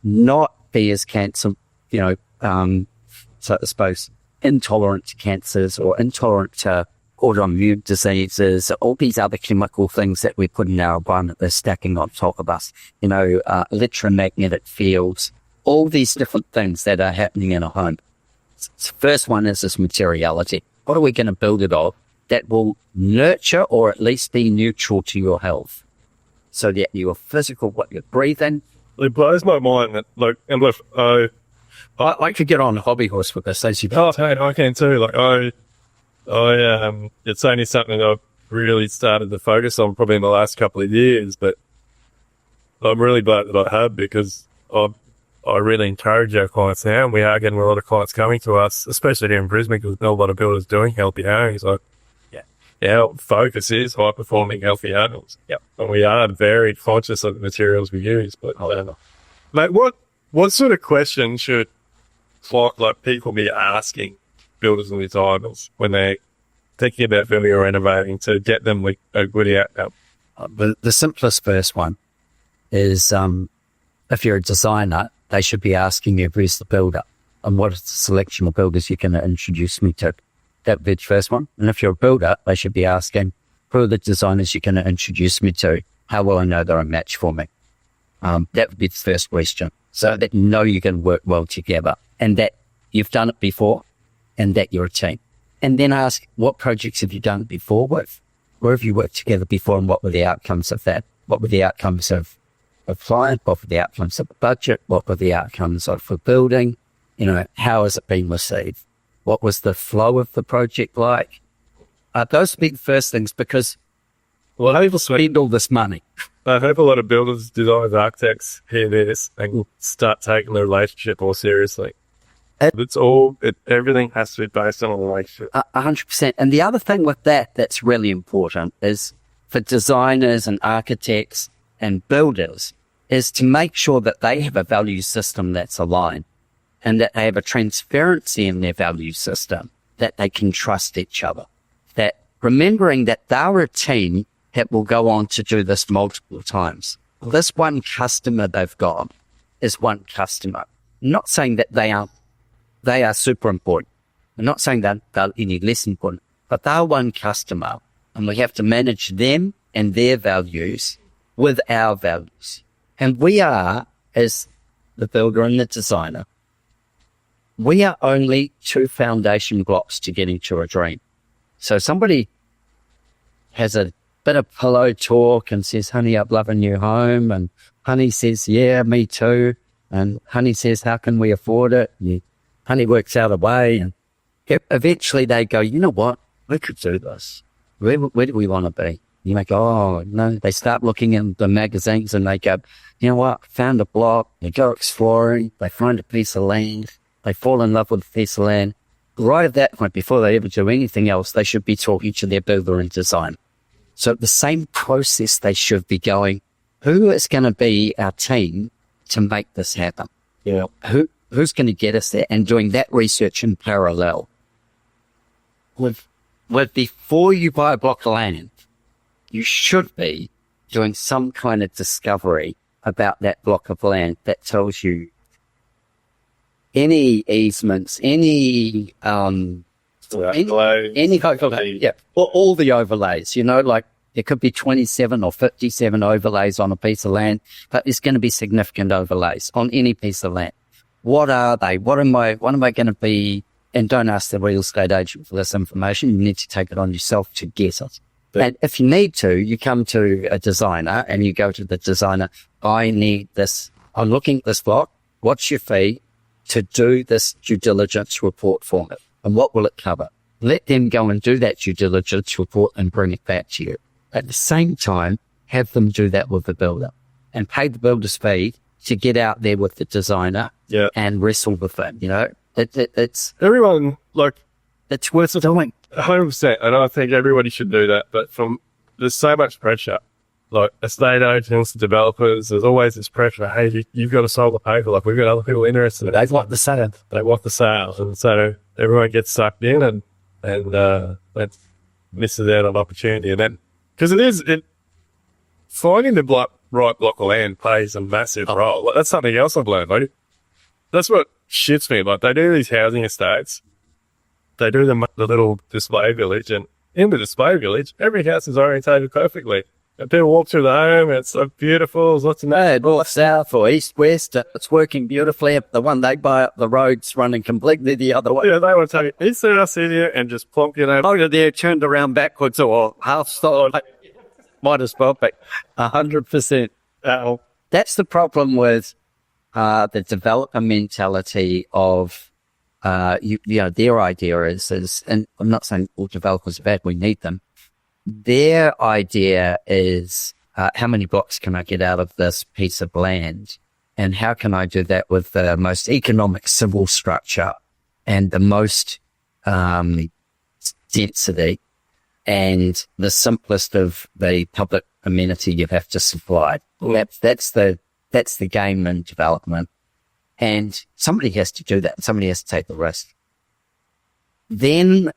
[SPEAKER 1] not be as cancer, so I suppose intolerant to cancers or intolerant to autoimmune diseases, all these other chemical things that we put in our environment, they're stacking on top of us, electromagnetic fields, all these different things that are happening in a home. So first one is this materiality. What are we going to build it of that will nurture or at least be neutral to your health? So that your physical, what you're breathing.
[SPEAKER 2] It blows my mind that,
[SPEAKER 1] I could get on a hobby horse with this.
[SPEAKER 2] I can too. It's only something I've really started to focus on probably in the last couple of years, but I'm really glad that I have because I really encourage our clients now, and we are getting a lot of clients coming to us, especially here in Brisbane, because there's not a lot of builders doing healthy homes. Our focus is high-performing healthy animals.
[SPEAKER 1] Yep.
[SPEAKER 2] And we are very conscious of the materials we use. But, mate, what sort of questions should people be asking builders and designers when they're thinking about building or renovating to get them a good outcome?
[SPEAKER 1] The simplest first one is if you're a designer, they should be asking you who's the builder and what is the selection of builders you're going to introduce me to. That would be the first one. And if you're a builder, they should be asking who are the designers you're going to introduce me to? How will I know they're a match for me? That would be the first question. So that you can work well together and that you've done it before and that you're a team. And then ask, what projects have you done before with? Where have you worked together before and what were the outcomes of that? What were the outcomes of client? What were the outcomes of the budget? What were the outcomes of the building? How has it been received? What was the flow of the project like? Those would be the first things because people spend all this money.
[SPEAKER 2] I hope a lot of builders, designers, architects hear this and start taking the relationship more seriously. Everything has to be based on a relationship.
[SPEAKER 1] 100%. And the other thing with that's really important is for designers and architects and builders is to make sure that they have a value system that's aligned and that they have a transparency in their value system, that they can trust each other, that remembering that they're a team that will go on to do this multiple times. This one customer they've got is one customer. I'm not saying that they are super important. I'm not saying that they're any less important, but they're one customer and we have to manage them and their values with our values. And we are, as the builder and the designer, we are only two foundation blocks to getting to a dream. So somebody has a bit of pillow talk and says, honey, I'm loving your home. And honey says, yeah, me too. And honey says, how can we afford it? And honey works out a way. And eventually they go, you know what? We could do this. Where do we want to be? You might go, oh, no. They start looking in the magazines and they go, you know what? Found a block. They go exploring. They find a piece of land. They fall in love with a piece of land. right at that point, before they ever do anything else, they should be talking to their builder and design. So the same process they should be going, who is going to be our team to make this happen?
[SPEAKER 2] Yeah.
[SPEAKER 1] Who's going to get us there? And doing that research in parallel. With before you buy a block of land, you should be doing some kind of discovery about that block of land that tells you any easements, any overlay, yeah, or all the overlays, like there could be 27 or 57 overlays on a piece of land, but there's going to be significant overlays on any piece of land. What are they? What am I going to be? And don't ask the real estate agent for this information. You need to take it on yourself to get it. And if you need to, you come to a designer and you go to the designer. I need this. I'm looking at this block. What's your fee to do this due diligence report for me? And what will it cover? Let them go and do that due diligence report and bring it back to you. At the same time, have them do that with the builder and pay the builder's fee to get out there with the designer and wrestle with them. It's
[SPEAKER 2] everyone,
[SPEAKER 1] it's worth doing.
[SPEAKER 2] 100%. And I think everybody should do that. But there's so much pressure. Like estate agents, developers, there's always this pressure. Hey, you've got to solve the paper. Like we've got other people interested.
[SPEAKER 1] They want the sale.
[SPEAKER 2] They want the sale. And so everyone gets sucked in and misses out on opportunity. And then, because finding the right block of land plays a massive role. Like, that's something else I've learned. That's what shits me. Like they do these housing estates. They do the little display village, and in the display village, every house is orientated perfectly. And people walk through the home, and it's so beautiful. There's lots of
[SPEAKER 1] north, south, or east, west. It's working beautifully. The one they buy up the road's running completely the other way.
[SPEAKER 2] Yeah, they want to take it east house here and just plonk it over.
[SPEAKER 1] Plonk it there, turned around backwards or half style. Might as well be 100%. That's the problem with the developer mentality of their idea is, and I'm not saying all developers are bad, we need them. Their idea is, how many blocks can I get out of this piece of land? And how can I do that with the most economic civil structure and the most density and the simplest of the public amenity you have to supply? That's the game in development. And somebody has to do that. Somebody has to take the risk. Then,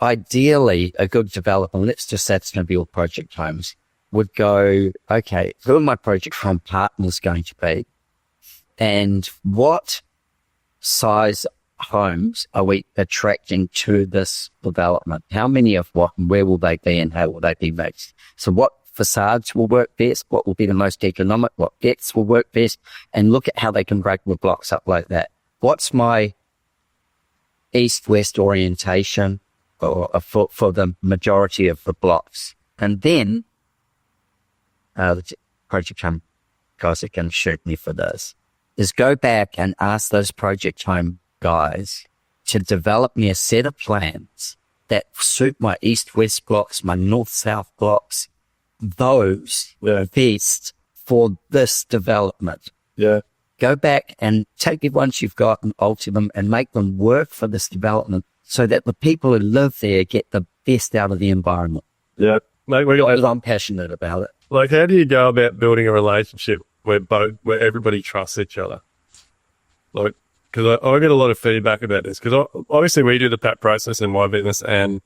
[SPEAKER 1] ideally, a good developer, let's just say it's going to be all project homes, would go, okay, who are my project home partners going to be? And what size homes are we attracting to this development? How many of what, and where will they be, and how will they be mixed? So what facades will work best, what will be the most economic, what decks will work best, and look at how they can break the blocks up like that. What's my east-west orientation for the majority of the blocks? And then, the project home guys are going to shoot me for this, is go back and ask those project home guys to develop me a set of plans that suit my east-west blocks, my north-south blocks, those were best for this development.
[SPEAKER 2] Yeah.
[SPEAKER 1] Go back and take the ones you've got and alter them and make them work for this development so that the people who live there get the best out of the environment.
[SPEAKER 2] Yeah. Mate,
[SPEAKER 1] I'm passionate about it.
[SPEAKER 2] Like, how do you go about building a relationship where everybody trusts each other? Like, because I get a lot of feedback about this, because obviously we do the PAP process in my business, and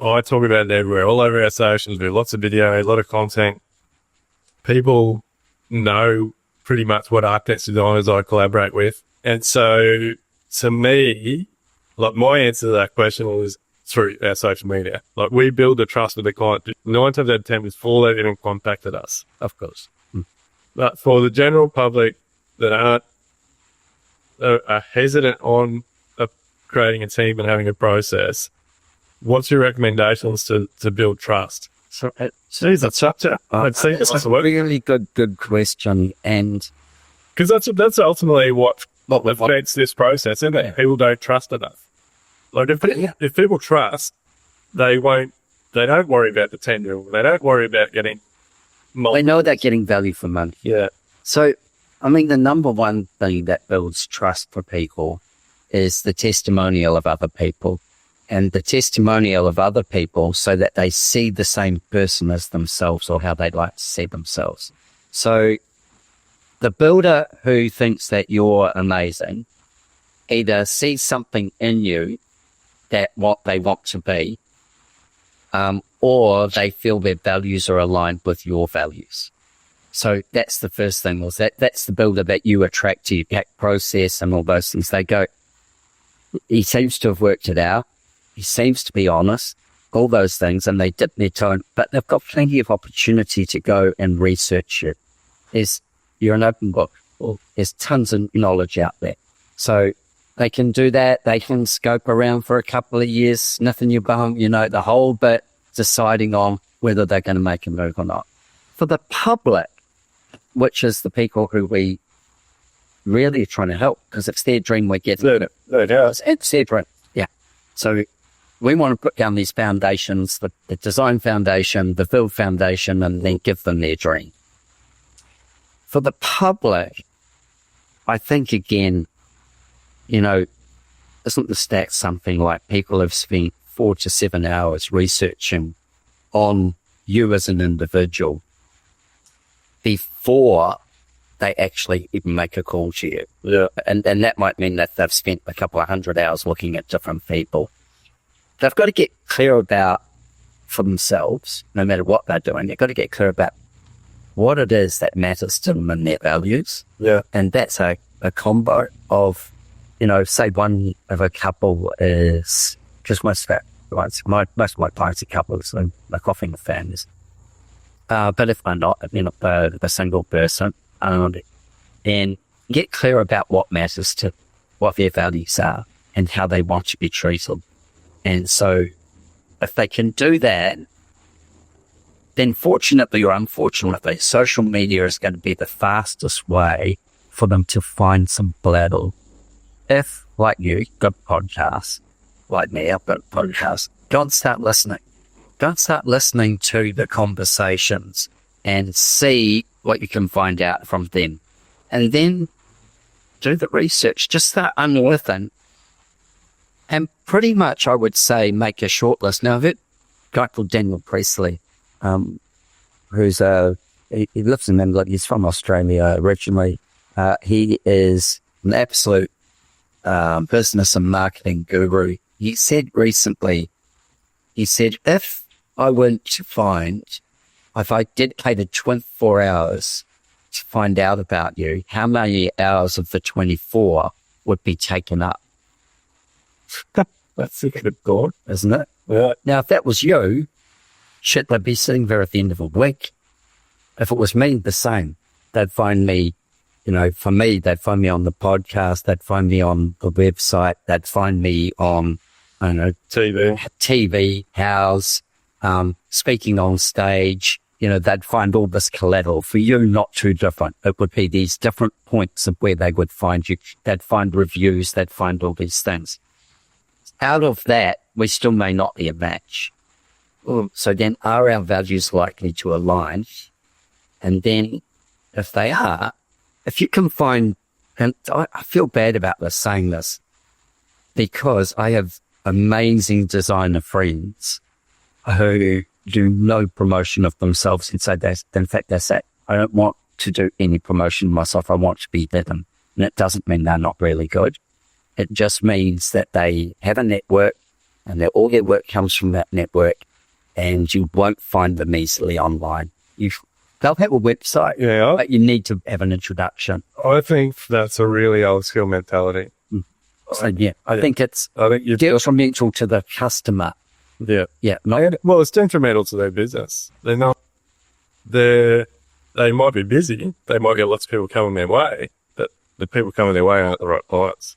[SPEAKER 2] I talk about it everywhere, all over our socials. We have lots of video, a lot of content. People know pretty much what architects, designers I collaborate with. And so, to me, like, my answer to that question was through our social media. Like, we build the trust with the client. 9 times out of 10 before they've even contacted us, of course. But for the general public that are hesitant on creating a team and having a process, what's your recommendations to build trust?
[SPEAKER 1] So,
[SPEAKER 2] that's such a
[SPEAKER 1] really good question. And
[SPEAKER 2] because that's ultimately what affects this process, isn't it? People don't trust enough. Like, if people trust, they don't worry about the tender. They don't worry about getting money.
[SPEAKER 1] They know they're getting value for money.
[SPEAKER 2] Yeah.
[SPEAKER 1] So, I mean, the number one thing that builds trust for people is the testimonial of other people, and the testimonial of other people so that they see the same person as themselves or how they'd like to see themselves. So the builder who thinks that you're amazing either sees something in you that what they want to be, or they feel their values are aligned with your values. So that's the first thing, was that's the builder that you attract to your pack process and all those things. They go, he seems to have worked it out. He seems to be honest, all those things, and they dip their toe in, but they've got plenty of opportunity to go and research it. You're an open book. There's tons of knowledge out there. So they can do that. They can scope around for a couple of years, sniffing your bum, the whole bit, deciding on whether they're going to make a move or not. For the public, which is the people who we really are trying to help, because it's their dream we're getting. It's their dream. Yeah. So we want to put down these foundations, the design foundation, the build foundation, and then give them their dream. For the public, I think, again, isn't the stat something like people have spent 4 to 7 hours researching on you as an individual before they actually even make a call to you?
[SPEAKER 2] Yeah.
[SPEAKER 1] And that might mean that they've spent a couple of 100 hours looking at different people. They've got to get clear about, for themselves, no matter what they're doing, they've got to get clear about what it is that matters to them and their values.
[SPEAKER 2] Yeah.
[SPEAKER 1] And that's a combo of, say one of a couple is, because most of my clients are couples, so they're coughing the families. But if they're not, the single person, and get clear about what matters to what their values are and how they want to be treated. And so if they can do that, then fortunately or unfortunately, social media is going to be the fastest way for them to find some bladder. If, like you, got a podcast, like me, I've got a podcast, go and start listening. Go and start listening to the conversations and see what you can find out from them. And then do the research. Just start unearthing. And pretty much, I would say, make a short list. Now, I've heard a guy called Daniel Priestley, who's he lives in England. He's from Australia originally. He is an absolute business and marketing guru. He said recently, if I dedicated 24 hours to find out about you, how many hours of the 24 would be taken up?
[SPEAKER 2] That's a good thought,
[SPEAKER 1] isn't it?
[SPEAKER 2] Yeah.
[SPEAKER 1] Now, if that was you, they'd be sitting there at the end of a week. If it was me, the same. They'd find me, for me, they'd find me on the podcast, they'd find me on the website, they'd find me on, TV, house, speaking on stage, they'd find all this collateral. For you, not too different. It would be these different points of where they would find you. They'd find reviews, they'd find all these things. Out of that, we still may not be a match. So then are our values likely to align? And then if they are, if you can find, and I feel bad about this, saying this, because I have amazing designer friends who do no promotion of themselves and say in fact, that's it. I don't want to do any promotion of myself. I want to be them. And it doesn't mean they're not really good. It just means that they have a network and that all their work comes from that network, and you won't find them easily online. They'll have a website, but you need to have an introduction.
[SPEAKER 2] I think that's a really old school mentality.
[SPEAKER 1] So, I think you detrimental to the customer.
[SPEAKER 2] Yeah.
[SPEAKER 1] Yeah.
[SPEAKER 2] Well, it's detrimental to their business. They might be busy. They might get lots of people coming their way, but the people coming their way aren't the right clients.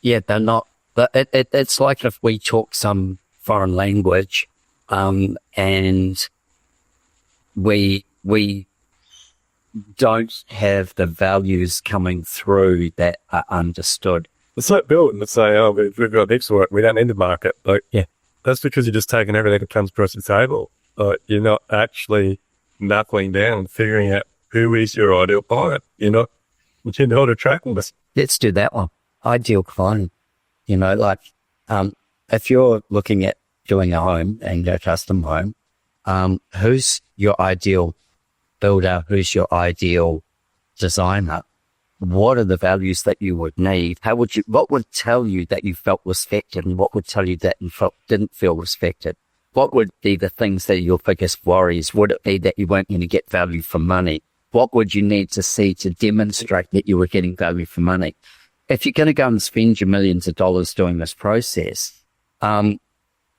[SPEAKER 1] Yeah, they're not. But it's like if we talk some foreign language, and we don't have the values coming through that are understood.
[SPEAKER 2] It's like building. Let's say, we've got heaps of work. We don't need the market. That's because you're just taking everything that comes across the table. You're not actually knuckling down and figuring out who is your ideal client. You're not attracting this.
[SPEAKER 1] Let's do that one. Ideal client. Like, if you're looking at doing a home and a custom home, who's your ideal builder? Who's your ideal designer? What are the values that you would need? What would tell you that you felt respected, and what would tell you that you didn't feel respected? What would be the things that are your biggest worries? Would it be that you weren't going to get value for money? What would you need to see to demonstrate that you were getting value for money? If you're going to go and spend your millions of dollars doing this process,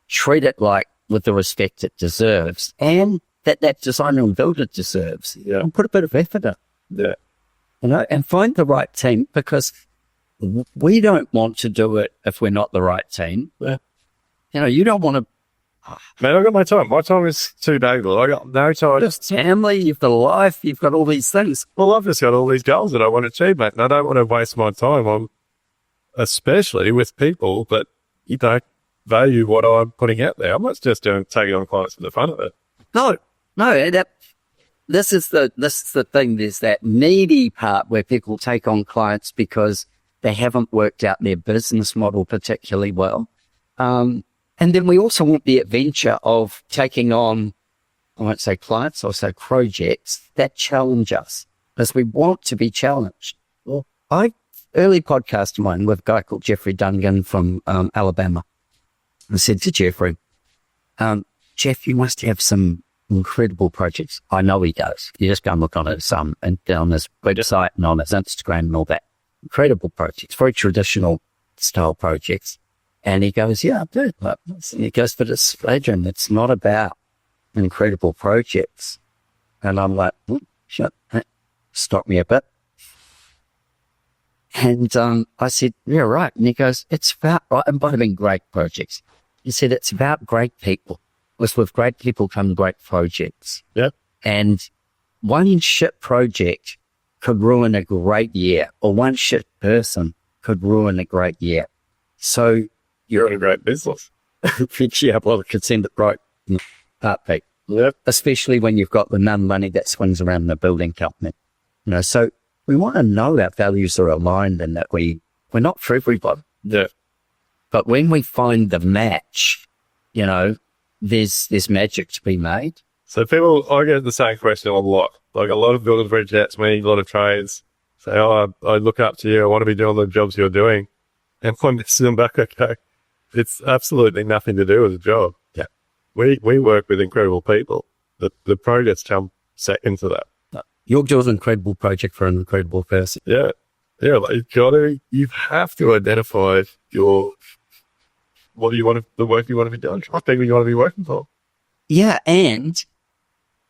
[SPEAKER 1] treat it like with the respect it deserves, and that designer and builder deserves. And put a bit of effort in.
[SPEAKER 2] Yeah.
[SPEAKER 1] And find the right team, because we don't want to do it if we're not the right team.
[SPEAKER 2] Yeah.
[SPEAKER 1] You don't want to.
[SPEAKER 2] Man, I've got my time. My time is too valuable. I got no time.
[SPEAKER 1] Just family, you've got a life, you've got all these things.
[SPEAKER 2] Well, I've just got all these goals that I want to achieve, mate, and I don't want to waste my time on, especially with people that value what I'm putting out there. I'm not just taking on clients for the fun of it.
[SPEAKER 1] No. This is the thing. There's that needy part where people take on clients because they haven't worked out their business model particularly well. And then we also want the adventure of taking on, I won't say clients, I'll say projects that challenge us, because we want to be challenged. Well, early podcast of mine with a guy called Jeffrey Dungan from Alabama. I said to Jeffrey, Jeff, you must have some incredible projects. I know he does. You just go and look on his and on his website and on his Instagram and all that. Incredible projects, very traditional style projects. And he goes, yeah, I do. He goes, but it's, Adrian, it's not about incredible projects. And I'm like, shut, stop me a bit. And I said, yeah, right. And he goes, it's about, right, and by having great projects. He said, it's about great people. With great people come great projects.
[SPEAKER 2] Yeah.
[SPEAKER 1] And one shit project could ruin a great year, or one shit person could ruin a great year. So
[SPEAKER 2] you're in a great business.
[SPEAKER 1] Yeah, well, it could send it right in a heartbeat.
[SPEAKER 2] Yep.
[SPEAKER 1] Especially when you've got the none money that swings around the building company. So we want to know our values are aligned and that we're not for everybody.
[SPEAKER 2] Yeah.
[SPEAKER 1] But when we find the match, there's magic to be made.
[SPEAKER 2] So I get the same question a lot. Like, a lot of builders reach out to me, a lot of trades say, oh, I look up to you. I want to be doing the jobs you're doing. And when they sit them back, okay, it's absolutely nothing to do with the job.
[SPEAKER 1] Yeah.
[SPEAKER 2] We work with incredible people. The projects come second to that.
[SPEAKER 1] You're doing an incredible project for an incredible person.
[SPEAKER 2] Yeah. Yeah. Like, you have to identify the work you want to be doing, what people you want to be working for.
[SPEAKER 1] Yeah. And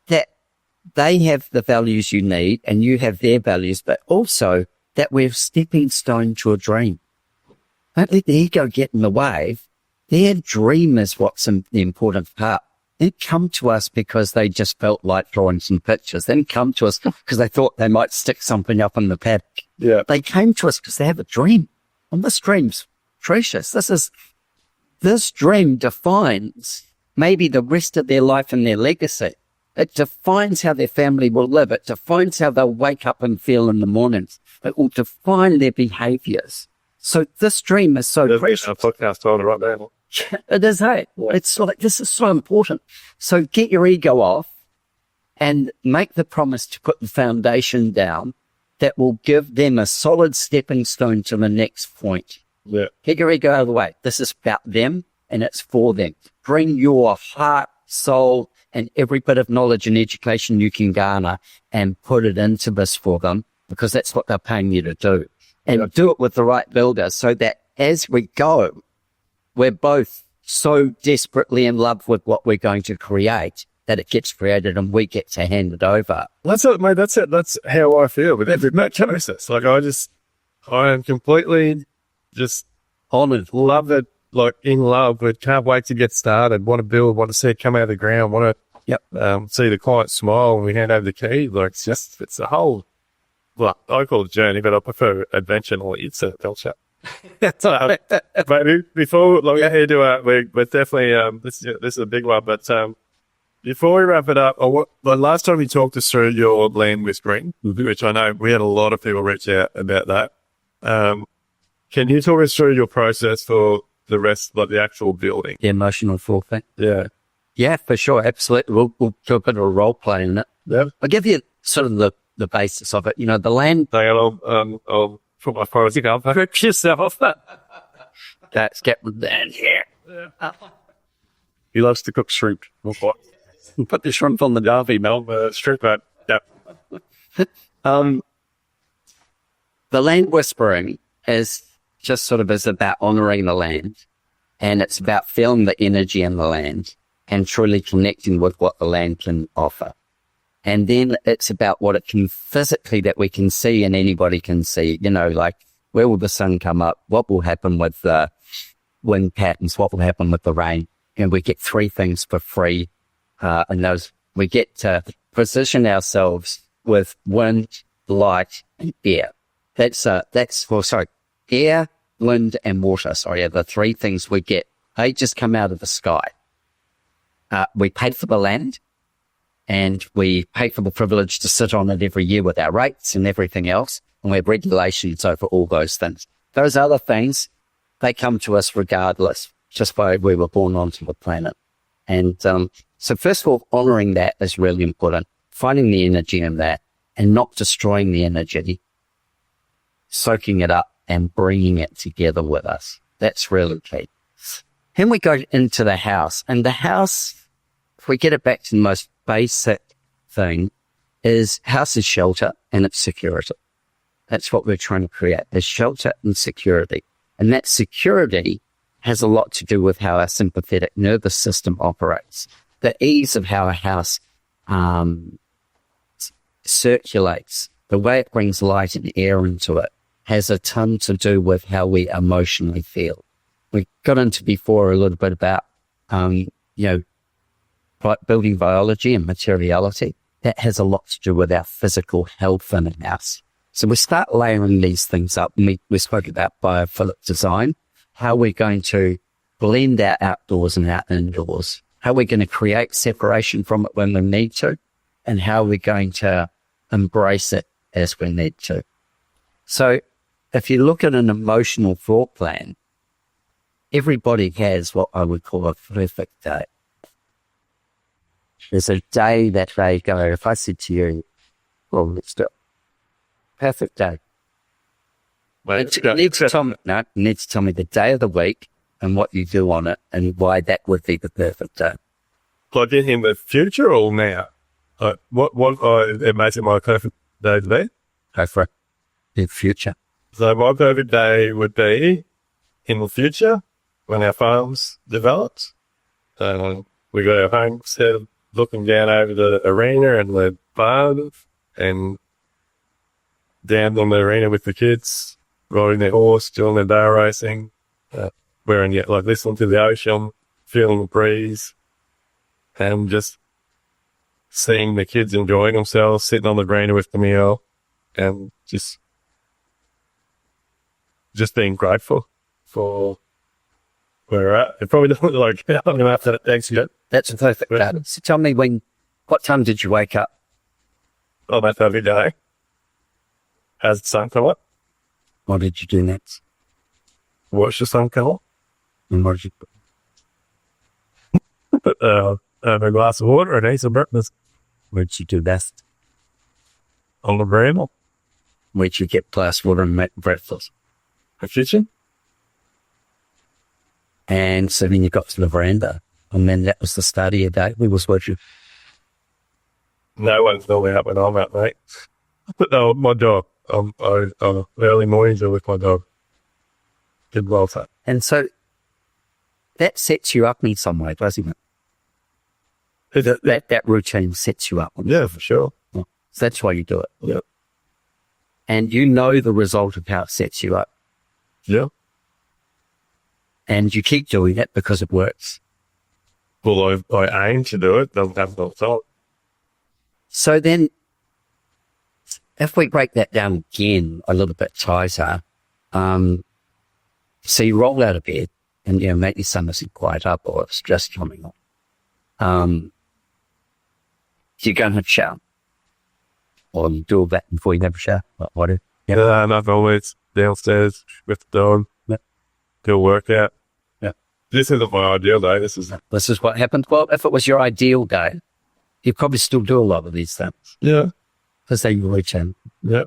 [SPEAKER 1] that they have the values you need and you have their values, but also that we're stepping stone to a dream. Don't let the ego get in the way. Their dream is what's the important part. They didn't come to us because they just felt like drawing some pictures. They didn't come to us because they thought they might stick something up in the paddock.
[SPEAKER 2] Yeah.
[SPEAKER 1] They came to us because they have a dream. And this dream's precious. This dream defines maybe the rest of their life and their legacy. It defines how their family will live. It defines how they'll wake up and feel in the mornings. It will define their behaviors. So this dream is so precious.
[SPEAKER 2] Our podcast on right now.
[SPEAKER 1] It is, hey. It's like, this is so important. So get your ego off and make the promise to put the foundation down that will give them a solid stepping stone to the next point.
[SPEAKER 2] Yeah.
[SPEAKER 1] Get your ego out of the way. This is about them and it's for them. Bring your heart, soul, and every bit of knowledge and education you can garner and put it into this for them, because that's what they're paying you to do. And do it with the right builder so that as we go, we're both so desperately in love with what we're going to create that it gets created and we get to hand it over.
[SPEAKER 2] That's it, mate. That's it. That's how I feel with every process. Like, I am completely just honored, love it, like in love with, can't wait to get started, want to build, want to see it come out of the ground, want to see the client smile when we hand over the key. Like, it's a whole, well, I call it journey, but I prefer adventure, or it's a bell chat. But before, like, we're here to, we're definitely, this is a big one, but before we wrap it up, the last time you talked us through your land whispering, which I know we had a lot of people reach out about that. Can you talk us through your process for the rest, like the actual building?
[SPEAKER 1] The emotional forethought.
[SPEAKER 2] Yeah.
[SPEAKER 1] Yeah, for sure. Absolutely. We'll do a bit of a role play in it.
[SPEAKER 2] Yep.
[SPEAKER 1] I'll give you sort of the basis of it. You know, the land.
[SPEAKER 2] Hang on, I'll put my phone up. Grip yourself.
[SPEAKER 1] That's Captain Dan here.
[SPEAKER 2] He loves to cook shrimp.
[SPEAKER 1] Put the shrimp on the Derby, Mel.
[SPEAKER 2] Shrimp, mate. Yep.
[SPEAKER 1] The land whispering is just sort of is about honoring the land, and it's about feeling the energy in the land and truly connecting with what the land can offer. And then it's about what it can physically that we can see and anybody can see, you know, like where will the sun come up? What will happen with the wind patterns? What will happen with the rain? And we get three things for free. And those, we get to position ourselves with wind, light, and air. Air, wind, and water, are the three things we get. They just come out of the sky. We pay for the land, and we pay for the privilege to sit on it every year with our rates and everything else, and we have regulations over all those things. Those other things, they come to us regardless, just by we were born onto the planet. And so first of all, honoring that is really important, finding the energy in that and not destroying the energy, soaking it up and bringing it together with us. That's really key. Then we go into the house, and the house, if we get it back to the most basic thing, is house is shelter and it's security. That's what we're trying to create, is shelter and security. And that security has a lot to do with how our sympathetic nervous system operates. The ease of how a house circulates, the way it brings light and air into it, has a ton to do with how we emotionally feel. We got into before a little bit about, building biology and materiality. That has a lot to do with our physical health in a house. So we start layering these things up. We spoke about biophilic design, how we're going to blend our outdoors and our indoors, how we're going to create separation from it when we need to, and how we're going to embrace it as we need to. So if you look at an emotional floor plan, everybody has what I would call a perfect day. There's a day that they go, if I said to you, well, let's do it. Perfect day.
[SPEAKER 2] Well,
[SPEAKER 1] You need to tell me the day of the week and what you do on it and why that would be the perfect day.
[SPEAKER 2] plug in the future or now? What it makes it my perfect day to be?
[SPEAKER 1] Go for it. The future.
[SPEAKER 2] So my perfect day would be in the future when our farm's developed. We got our home set looking down over the arena and the barn and down on the arena with the kids, riding their horse, doing their day racing, listening to the ocean, feeling the breeze, and just seeing the kids enjoying themselves, sitting on the arena with the meal, and just being grateful for where we're at. It probably doesn't look like I'm gonna have to thanks you.
[SPEAKER 1] That's a perfect day. So tell me what time did you wake up?
[SPEAKER 2] On that every day. As the sun come up.
[SPEAKER 1] What did you do next?
[SPEAKER 2] Watch the sun come up.
[SPEAKER 1] And what did you
[SPEAKER 2] Put a glass of water and eat some breakfast.
[SPEAKER 1] Where'd you do best?
[SPEAKER 2] On the veranda.
[SPEAKER 1] Where'd you get glass water and make breakfast?
[SPEAKER 2] The kitchen.
[SPEAKER 1] And so then you got to the veranda, and then that was the start of your day. We was watching.
[SPEAKER 2] No one's normally out when I'm out, mate. But no, my dog. Early mornings are with my dog. Good welfare.
[SPEAKER 1] And so that sets you up in some way, doesn't it? That routine sets you up.
[SPEAKER 2] Yeah, for sure.
[SPEAKER 1] So that's why you do it.
[SPEAKER 2] Yeah.
[SPEAKER 1] And you know the result of how it sets you up.
[SPEAKER 2] Yeah.
[SPEAKER 1] And you keep doing it because it works.
[SPEAKER 2] Well, I aim to do it. Doesn't have no thought.
[SPEAKER 1] So then, if we break that down again a little bit tighter, so you roll out of bed and, maybe sun isn't quite up or it's just coming on. You go and have a shower. Or you do all that before you have a shower. What?
[SPEAKER 2] Yeah, not always. downstairs with the dog.
[SPEAKER 1] Yeah.
[SPEAKER 2] Do a workout.
[SPEAKER 1] Yeah.
[SPEAKER 2] This isn't my ideal day. This is
[SPEAKER 1] what happened. Well, if it was your ideal day, you'd probably still do a lot of these things
[SPEAKER 2] yeah.
[SPEAKER 1] because they reach in.
[SPEAKER 2] Yeah.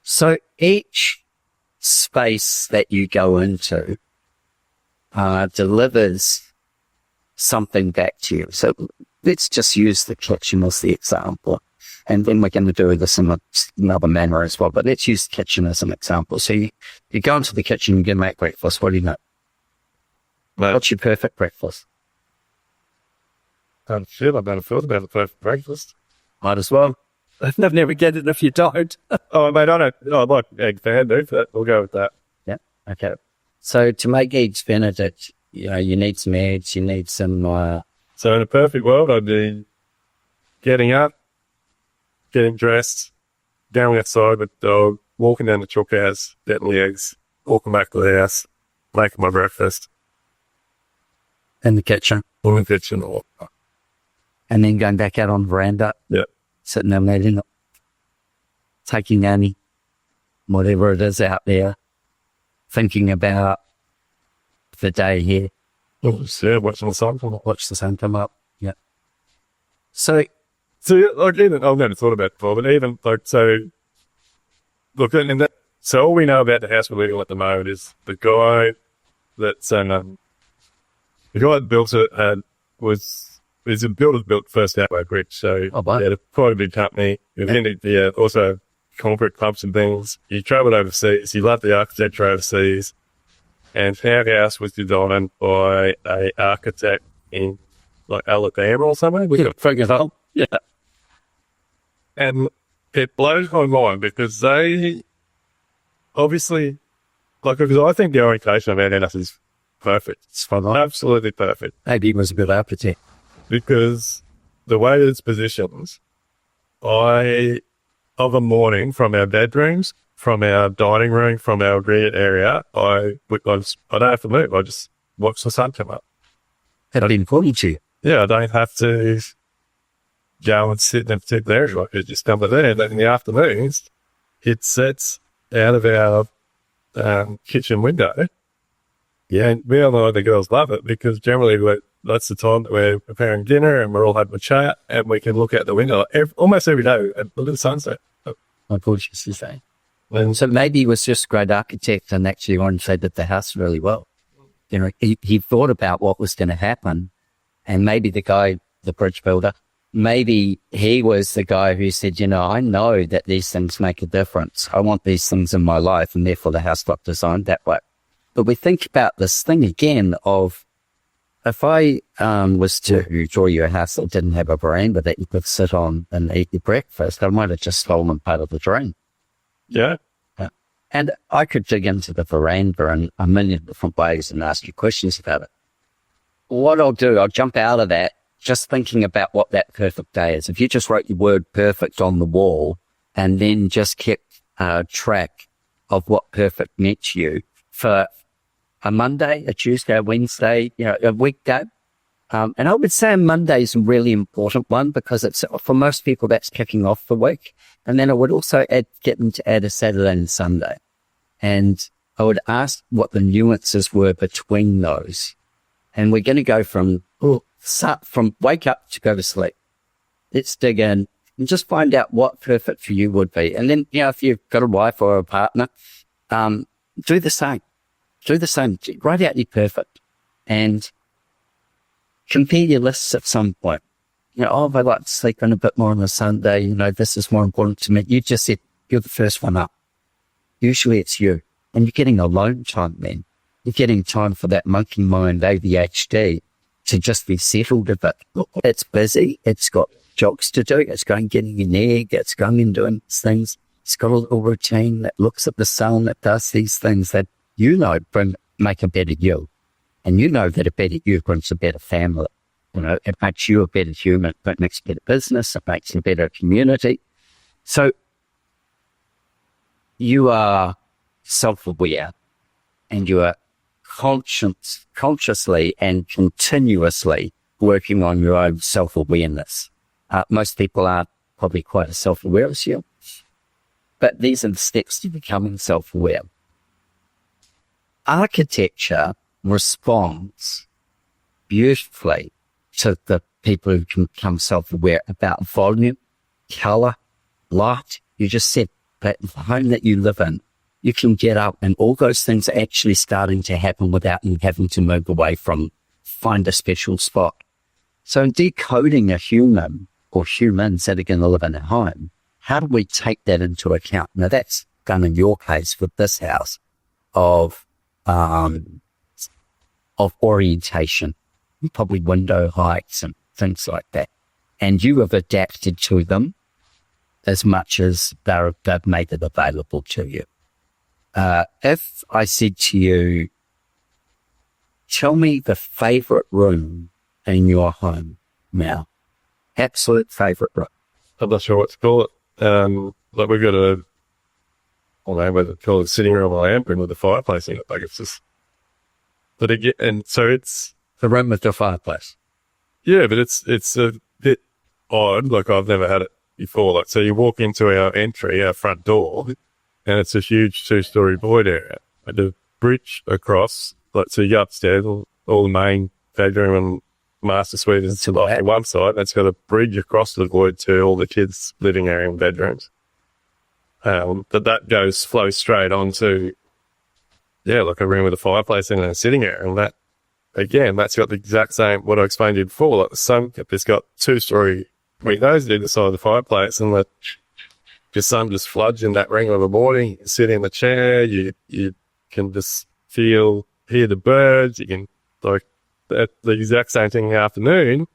[SPEAKER 1] So each space that you go into delivers something back to you. So let's just use the kitchen as the example. And then we're going to do this in another manner as well. But let's use the kitchen as an example. So you go into the kitchen, you're going to make breakfast. What do you know? What's your perfect breakfast?
[SPEAKER 2] I'm sure I've never thought about the perfect breakfast.
[SPEAKER 1] Might as well.
[SPEAKER 2] I've never get it if you don't. Oh, mate, I don't. I like egg Benedict. We'll go with that.
[SPEAKER 1] Yeah. Okay. So to make eggs Benedict, you need some eggs, you need some...
[SPEAKER 2] So in a perfect world, I'd be getting up, getting dressed, going outside with the dog, walking down the chook house, getting the eggs, walking back to the house, making my breakfast.
[SPEAKER 1] In the kitchen.
[SPEAKER 2] Or in the kitchen.
[SPEAKER 1] And then going back out on the veranda.
[SPEAKER 2] Yeah.
[SPEAKER 1] Sitting there, letting it, taking Annie, whatever it is out there, thinking about the day here.
[SPEAKER 2] Yeah, watching the sun come up.
[SPEAKER 1] Watch the sun come up. Yeah. So
[SPEAKER 2] like, even, I've never thought about it before, but even, like, so, look, and that, so all we know about the house we're living in at the moment is the guy that's, the guy that built it was a builder built first out by Bridge. So,
[SPEAKER 1] wow.
[SPEAKER 2] He had quite a big company. He was into, also corporate clubs and things. He travelled overseas. He loved the architecture overseas. And our house was designed by a architect in, like, Alabama or somewhere. We got figured out. Yeah. And it blows my mind because they obviously, like, because I think the orientation of our house is perfect.
[SPEAKER 1] It's fun.
[SPEAKER 2] Absolutely perfect.
[SPEAKER 1] Maybe he was a bit architect.
[SPEAKER 2] Because the way that it's positioned, of a morning from our bedrooms, from our dining room, from our greet area, I don't have to move. I just watch the sun come up.
[SPEAKER 1] That'll important to you.
[SPEAKER 2] Yeah, I don't have to go and sit in a particular area. I could just come to there. And then in the afternoons, it sets out of our kitchen window. Yeah, and we all know the girls love it because generally that's the time that we're preparing dinner and we're all having a chat and we can look out the window almost every day at the little sunset.
[SPEAKER 1] I thought you were saying. So maybe he was just a great architect and actually oriented the house really well. He thought about what was going to happen, and maybe the guy, the bridge builder, maybe he was the guy who said, I know that these things make a difference. I want these things in my life, and therefore the house got designed that way. But we think about this thing again of, if I was to draw you a house that didn't have a veranda that you could sit on and eat your breakfast, I might have just stolen part of the dream.
[SPEAKER 2] Yeah.
[SPEAKER 1] And I could dig into the veranda in a million different ways and ask you questions about it. What I'll do, I'll jump out of that just thinking about what that perfect day is. If you just wrote the word perfect on the wall and then just kept track of what perfect meant to you for a Monday, a Tuesday, a Wednesday, a weekday. And I would say Monday is a really important one because it's, for most people, that's kicking off the week. And then I would also get them to add a Saturday and Sunday. And I would ask what the nuances were between those. And we're going to go from wake up to go to sleep. Let's dig in and just find out what perfect for you would be. And then, if you've got a wife or a partner, do the same. Do the same. Write out your perfect and compare your lists at some point. I'd like to sleep in a bit more on a Sunday. This is more important to me. You just said you're the first one up. Usually it's you. And you're getting alone time then. You're getting time for that monkey mind ADHD to just be settled a bit. It's busy. It's got jobs to do. It's going getting an egg. It's going and doing things. It's got a little routine that looks at the sun, that does these things that make a better you. And that a better you brings a better family. It makes you a better human. It makes a better business. It makes a better community. So you are self-aware and you are consciously and continuously working on your own self-awareness. Most people aren't probably quite as self-aware as you. but these are the steps to becoming self-aware. Architecture responds beautifully to the people who can become self-aware about volume, color, light. You just said that the home that you live in, you can get up and all those things are actually starting to happen without you having to move away from, find a special spot. So in decoding a human or humans that are going to live in a home, how do we take that into account? Now that's done in your case with this house of orientation, probably window heights and things like that. And you have adapted to them as much as they've made it available to you. If I said to you, tell me the favorite room in your home now, absolute favorite room.
[SPEAKER 2] I'm not sure what to call it. Like we've got I don't know whether to call it sitting room or lamp room with a fireplace in it. Like it's just, but again, and so it's
[SPEAKER 1] The room with the fireplace.
[SPEAKER 2] yeah, but it's a bit odd. Like I've never had it before. Like so, you walk into our front door, and it's a huge 2-story void area. Like the bridge across, like so you go upstairs, all the main bedroom and master suite is
[SPEAKER 1] To
[SPEAKER 2] like one side. That's got a bridge across the void to all the kids' living area and bedrooms. But that flows straight onto, like a room with a fireplace and a sitting area. And that, again, that's got the exact same, what I explained to you before. Like the sun, it's got 2-story windows either side of the fireplace, and the sun just floods in that ring of the morning. You sit in the chair, you can just hear the birds. You can, like, the exact same thing in the afternoon.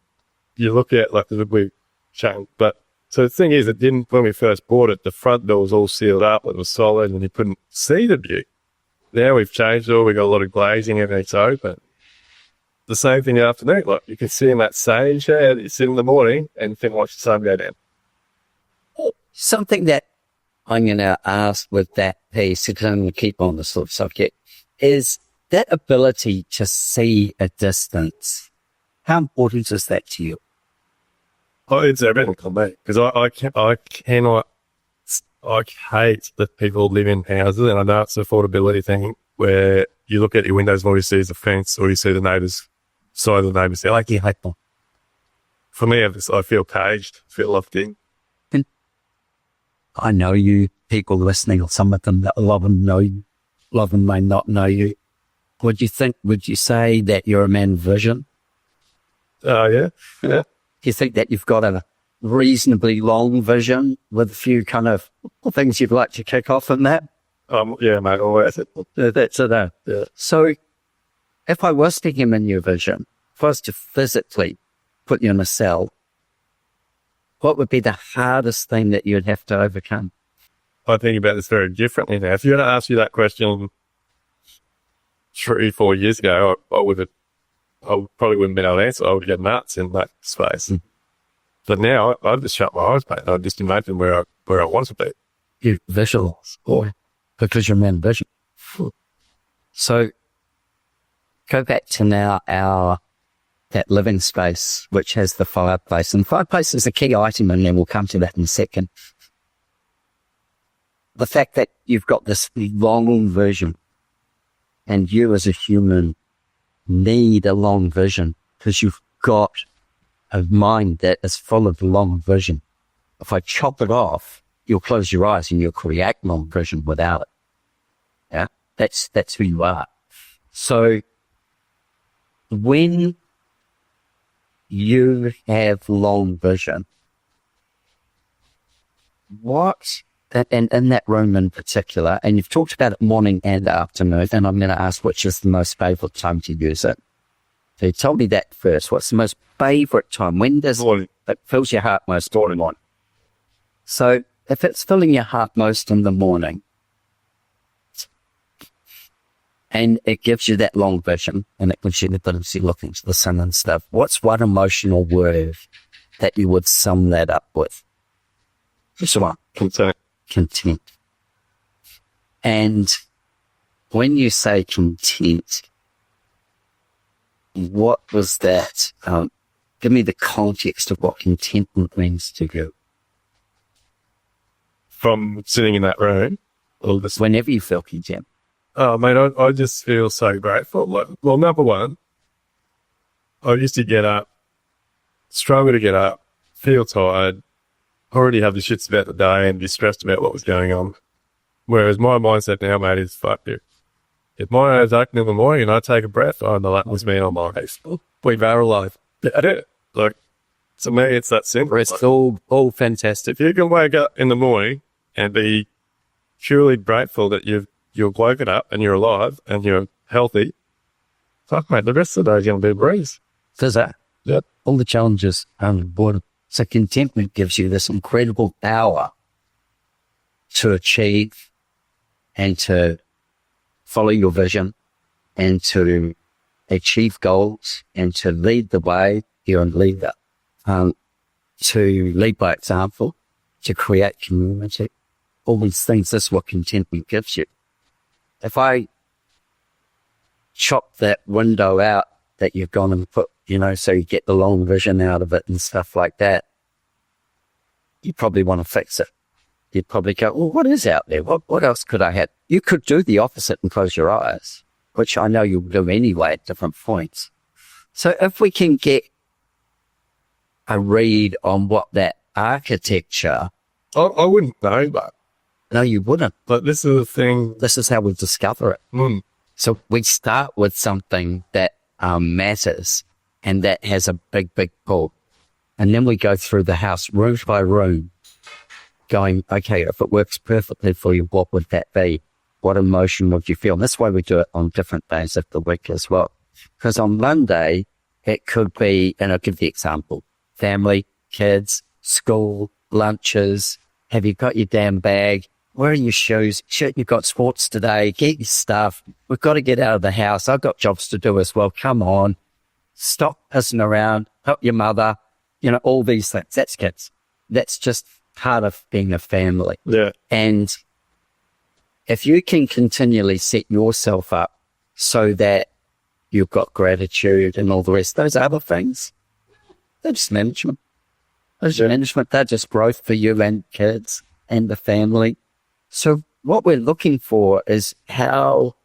[SPEAKER 2] You look at, like, we changed. But, so the thing is, when we first bought it, the front door was all sealed up, it was solid, and you couldn't see the view. Now we've changed it all, we've got a lot of glazing, everything's open. The same thing in the afternoon, like, you can sit in that same chair that you sit in the morning and you can watch the sun go down.
[SPEAKER 1] Something that I'm going to ask with that piece, because I'm going to keep on the sort of subject, is that ability to see a distance. How important is that to you?
[SPEAKER 2] Oh, it's everything to me, because I hate that people live in houses, and I know it's an affordability thing where you look at your windows and all you see is a fence, or you see the neighbour's side of the neighbour's house. Like,
[SPEAKER 1] You hate them.
[SPEAKER 2] for me, I feel caged, feel locked in.
[SPEAKER 1] I know you, people listening, or some of them, that a lot of them know you, a lot of them may not know you. Would you say that you're a man of vision?
[SPEAKER 2] Yeah.
[SPEAKER 1] Do you think that you've got a reasonably long vision with a few kind of things you'd like to kick off in that?
[SPEAKER 2] Yeah, mate, always.
[SPEAKER 1] That's it.
[SPEAKER 2] Yeah.
[SPEAKER 1] So if I was to human your vision, if I was to physically put you in a cell, what would be the hardest thing that you'd have to overcome?
[SPEAKER 2] I think about this very differently now. If you were to ask you that question 3-4 years ago, I probably wouldn't be able to answer. I would get nuts in that space. But now I'd just shut my eyes, mate. I'd just imagine where I want to be.
[SPEAKER 1] You visualize, because you're a man of vision. So go back to now that living space, which has the fireplace. And the fireplace is a key item, and then we'll come to that in a second. The fact that you've got this long vision, and you as a human need a long vision because you've got a mind that is full of long vision. If I chop it off, you'll close your eyes and you'll create long vision without it. Yeah, that's who you are. So when you have long vision, and in that room in particular, and you've talked about it morning and afternoon, and I'm going to ask which is the most favorite time to use it. So you told me that first. What's the most favorite time? When does it fills your heart most in the morning? So if it's filling your heart most in the morning, and it gives you that long vision, and it gives you the ability to look into the sun and stuff, what's one emotional word that you would sum that up with? Just one. Content. And when you say content, what was that? Give me the context of what contentment means to you.
[SPEAKER 2] from sitting in that room. All this.
[SPEAKER 1] Whenever you feel content.
[SPEAKER 2] Oh, mate, I just feel so grateful. Like, well, number one, I used to get up, struggle to get up, feel tired, already have the shits about the day and be stressed about what was going on. Whereas my mindset now, mate, is fuck you. If my eyes open in the morning and I take a breath, oh, no, that was me on my face. We are alive. I do. Like, to me, it's that simple.
[SPEAKER 1] It's all fantastic.
[SPEAKER 2] If you can wake up in the morning and be purely grateful that you're woken up and you're alive and you're healthy, fuck, mate, the rest of the day is going to be a breeze.
[SPEAKER 1] Does that?
[SPEAKER 2] Yeah.
[SPEAKER 1] All the challenges are important. So contentment gives you this incredible power to achieve and to follow your vision and to achieve goals and to lead the way. You're a leader. To lead by example, to create community, all these things. This is what contentment gives you. If I chop that window out that you've gone and put, so you get the long vision out of it and stuff like that, you probably want to fix it. You'd probably go, well, what is out there? What else could I have? You could do the opposite and close your eyes, which I know you'll do anyway at different points. So if we can get a read on what that architecture...
[SPEAKER 2] I wouldn't know, but...
[SPEAKER 1] No, you wouldn't.
[SPEAKER 2] But this is the thing...
[SPEAKER 1] This is how we discover it. So we start with something that matters and that has a big, big pull. And then we go through the house room by room going, okay, if it works perfectly for you, what would that be? What emotion would you feel? And that's why we do it on different days of the week as well. Because on Monday, it could be, and I'll give the example, family, kids, school, lunches. Have you got your damn bag? Where are your shoes? Shit, you've got sports today. Get your stuff. We've got to get out of the house. I've got jobs to do as well. Come on. Stop pissing around. Help your mother. All these things. That's kids. That's just part of being a family.
[SPEAKER 2] Yeah.
[SPEAKER 1] And if you can continually set yourself up so that you've got gratitude and all the rest, those other things, they're just management. They're just growth for you and kids and the family. So what we're looking for is how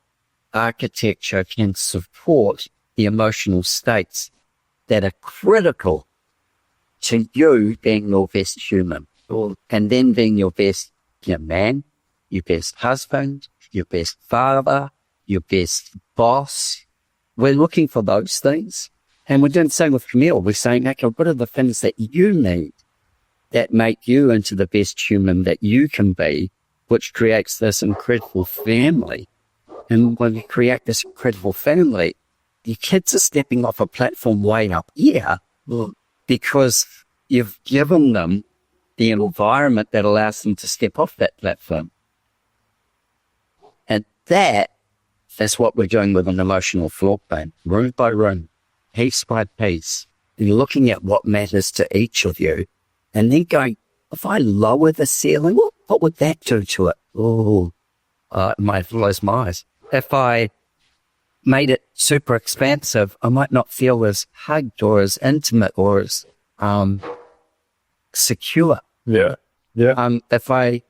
[SPEAKER 1] architecture can support the emotional states that are critical to you being your best human, and then being your best man, your best husband, your best father, your best boss. We're looking for those things. And we're doing the same with Camille. We're saying, okay, what are the things that you need that make you into the best human that you can be, which creates this incredible family. And when you create this incredible family, your kids are stepping off a platform way up here because you've given them the environment that allows them to step off that platform. And that's what we're doing with an emotional floor plan, room by room, piece by piece. And you're looking at what matters to each of you and then going, if I lower the ceiling, what would that do to it? It might close my eyes. If I made it super expansive, I might not feel as hugged or as intimate or as secure.
[SPEAKER 2] Yeah.
[SPEAKER 1] If I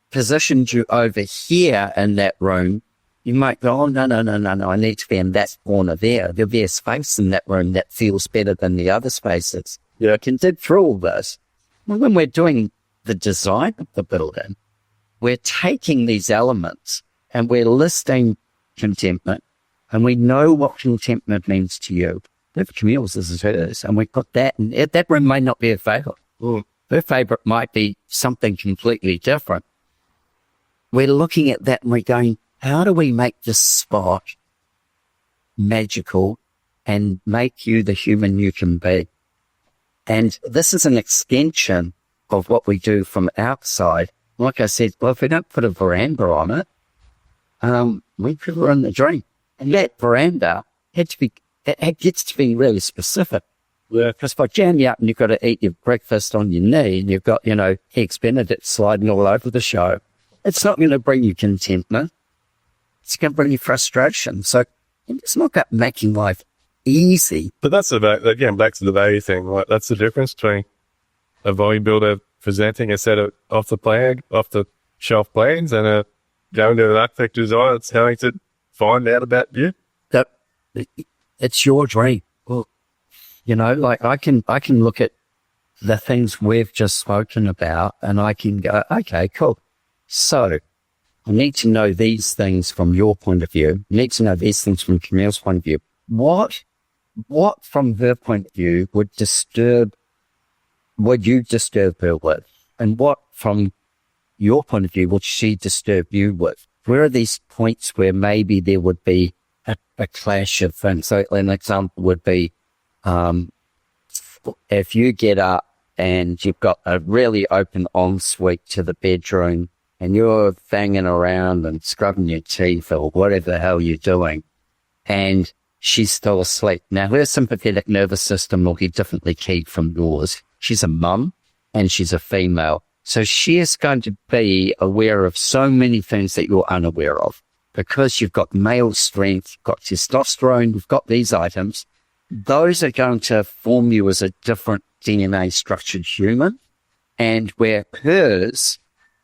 [SPEAKER 1] positioned you over here in that room, you might go, oh, no, I need to be in that corner there. There'll be a space in that room that feels better than the other spaces.
[SPEAKER 2] Yeah.
[SPEAKER 1] I can dig through all this. When we're doing the design of the building, we're taking these elements and we're listing contentment, and we know what contentment means to you. If Camille's is hers, and we put that, and that room may not be her favorite. Her favorite might be something completely different. We're looking at that and we're going, how do we make this spot magical and make you the human you can be? And this is an extension of what we do from outside. Like I said, well, if we don't put a veranda on it, we put her in the dream. And that veranda it gets to be really specific.
[SPEAKER 2] Yeah.
[SPEAKER 1] Because if I jam you up and you've got to eat your breakfast on your knee and you've got, eggs Benedict sliding all over the show, it's not going to bring you contentment. It's going to bring you frustration. So it's not about making life easy.
[SPEAKER 2] But that's about, again, back to the value thing. Like, that's the difference between a bodybuilder presenting a set of off the shelf plans and going to an architect designer that's having to find out about you.
[SPEAKER 1] That it's your dream. Well, like I can look at the things we've just spoken about and I can go, okay, cool. So I need to know these things from your point of view. I need to know these things from Camille's point of view. What from her point of view would you disturb her with? And what from your point of view would she disturb you with? Where are these points where maybe there would be a clash of things? So an example would be, if you get up and you've got a really open ensuite to the bedroom and you're banging around and scrubbing your teeth or whatever the hell you're doing, and she's still asleep. Now, her sympathetic nervous system will be differently keyed from yours. She's a mum and she's a female. So she is going to be aware of so many things that you're unaware of because you've got male strength, you've got testosterone, you've got these items. Those are going to form you as a different DNA structured human, and where hers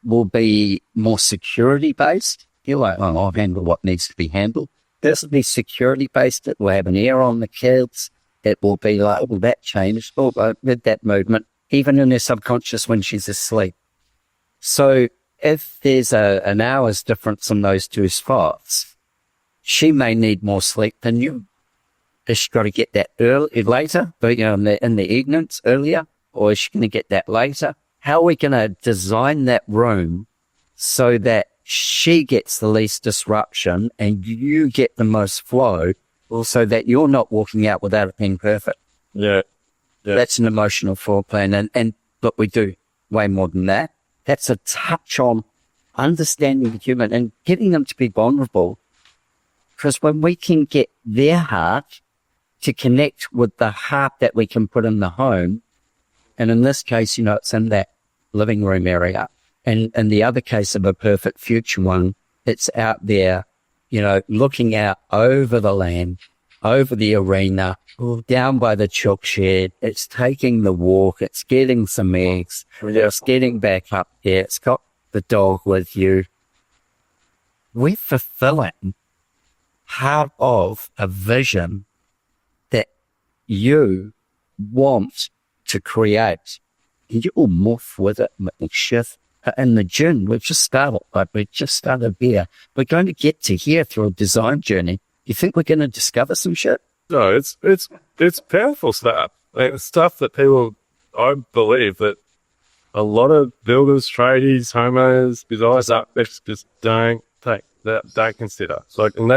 [SPEAKER 1] will be more security based. You're like, oh, I'll handle what needs to be handled. This will be security based. It will have an ear on the kids. It will be like, oh, that changed. Oh, I did that movement, even in her subconscious when she's asleep. So if there's an hour's difference in those two spots, she may need more sleep than you. Is she got to get that later, in the evenings earlier, or is she going to get that later? How are we going to design that room so that she gets the least disruption and you get the most flow, also that you're not walking out without it being perfect?
[SPEAKER 2] Yeah.
[SPEAKER 1] That's an emotional floor plan. And look, we do way more than that. That's a touch on understanding the human and getting them to be vulnerable. Because when we can get their heart to connect with the heart that we can put in the home, and in this case, it's in that living room area. And in the other case of a perfect future one, it's out there, looking out over the land, over the arena, down by the chook shed. It's taking the walk. It's getting some eggs. It's getting back up there. It's got the dog with you. We're fulfilling part of a vision that you want to create. And you'll morph with it and shift. In the gym, we've just started here. We're going to get to here through a design journey. You think we're going to discover some shit?
[SPEAKER 2] No, it's powerful stuff. Like stuff that I believe that a lot of builders, tradies, homeowners, designers, architects just don't consider. And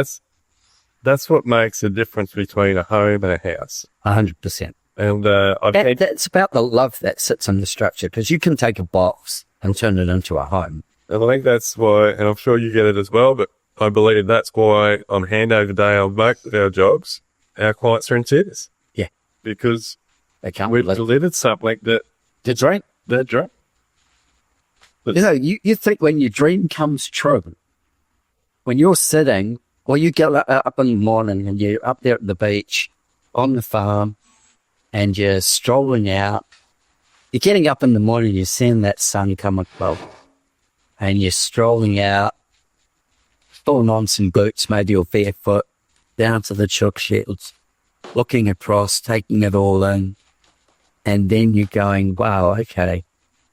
[SPEAKER 2] that's what makes the difference between a home and a house.
[SPEAKER 1] 100%.
[SPEAKER 2] And
[SPEAKER 1] that's about the love that sits in the structure, because you can take a box and turn it into a home.
[SPEAKER 2] And I think that's why, and I'm sure you get it as well, but I believe that's why on handover day on both of our jobs, our clients are in tears.
[SPEAKER 1] Yeah.
[SPEAKER 2] Because
[SPEAKER 1] they can't
[SPEAKER 2] we've delivered something that
[SPEAKER 1] their dream.
[SPEAKER 2] Their dream.
[SPEAKER 1] You think when your dream comes true, when you're sitting, or you get up in the morning and you're up there at the beach on the farm and you're strolling out, you're getting up in the morning, you're seeing that sun come above, and you're strolling out, pulling on some boots, maybe you're barefoot, down to the chook sheds, looking across, taking it all in, and then you're going, wow, okay.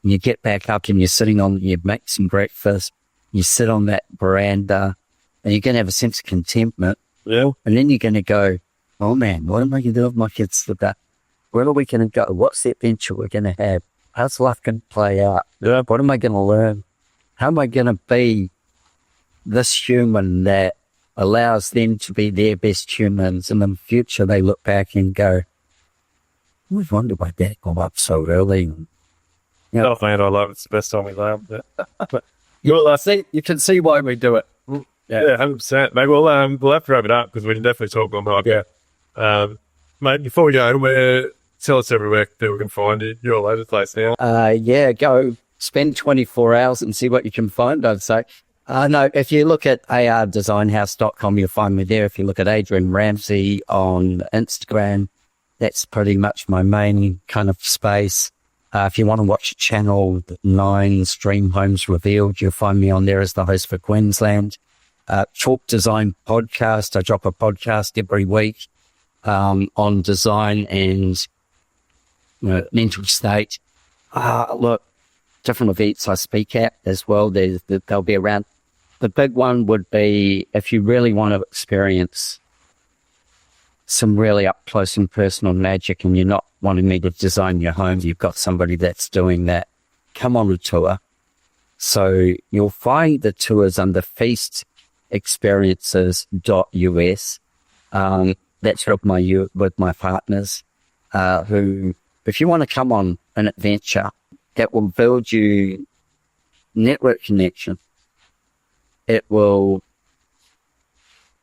[SPEAKER 1] And you get back up and you're sitting on, you make some breakfast, you sit on that veranda, and you're going to have a sense of contentment.
[SPEAKER 2] Yeah.
[SPEAKER 1] And then you're going to go, oh man, what am I going to do with my kids today? Where are we going to go? What's the adventure we're going to have? How's life going to play out?
[SPEAKER 2] Yeah.
[SPEAKER 1] What am I going to learn? How am I going to be this human that allows them to be their best humans? And in the future, they look back and go, I always wondered why Dad got up so early.
[SPEAKER 2] Oh man, I love it. It's the best time we laugh. But
[SPEAKER 1] you can see why we do it.
[SPEAKER 2] Yeah, 100%. Maybe we'll have to wrap it up because we can definitely talk on that. Yeah. Mate, before we go, tell us everywhere that we can find you. You're all over the place now.
[SPEAKER 1] Go spend 24 hours and see what you can find, I'd say. No, if you look at ardesignhouse.com, you'll find me there. If you look at Adrian Ramsay on Instagram, that's pretty much my main kind of space. If you want to watch Channel 9's Dream Homes Revealed, you'll find me on there as the host for Queensland. Chalk Design Podcast. I drop a podcast every week on design and mental state. Look, different events I speak at as well. They'll be around. The big one would be if you really want to experience some really up close and personal magic and you're not wanting me to design your home, you've got somebody that's doing that, come on a tour. So you'll find the tours under feastexperiences.us. That's with my partners, who, if you want to come on an adventure that will build you network connection, it will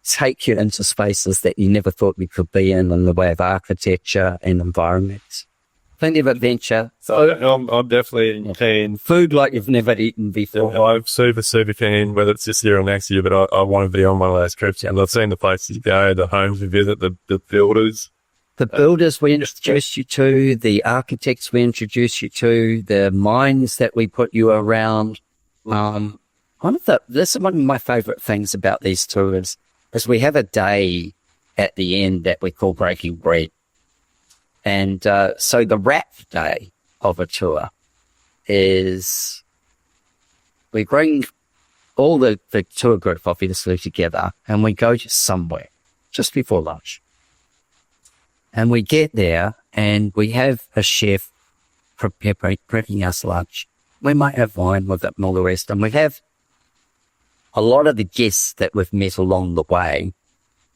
[SPEAKER 1] take you into spaces that you never thought you could be in the way of architecture and environments. Plenty of adventure.
[SPEAKER 2] So I'm definitely keen.
[SPEAKER 1] Food like you've never eaten before.
[SPEAKER 2] I'm super, super keen, whether it's this year or next year, but I want to be on one of those trips. And I've seen the places you go, the homes we visit, the builders.
[SPEAKER 1] The builders we introduce you to, the architects we introduce you to, the mines that we put you around. This is one of my favorite things about these tours is we have a day at the end that we call Breaking Bread. And so the wrap day of a tour is we bring all the tour group obviously together and we go just somewhere just before lunch. And we get there and we have a chef prepping us lunch. We might have wine with it and all the rest. And we have a lot of the guests that we've met along the way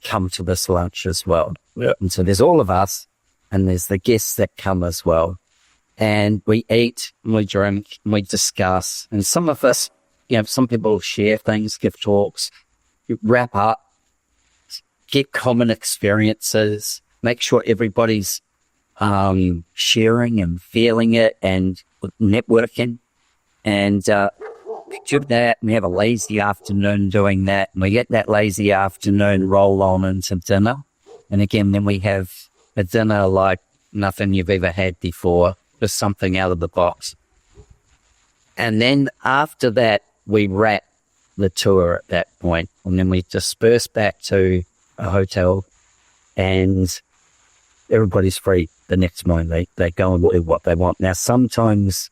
[SPEAKER 1] come to this lunch as well.
[SPEAKER 2] Yeah.
[SPEAKER 1] And so there's all of us and there's the guests that come as well. And we eat and we drink and we discuss. And some of us, some people share things, give talks, wrap up, get common experiences, make sure everybody's sharing and feeling it and networking. And we do that and we have a lazy afternoon doing that. And we get that lazy afternoon roll on into dinner. And again, then we have a dinner like nothing you've ever had before, just something out of the box. And then after that, we wrap the tour at that point. And then we disperse back to a hotel and everybody's free the next morning. They go and do what they want. Now, sometimes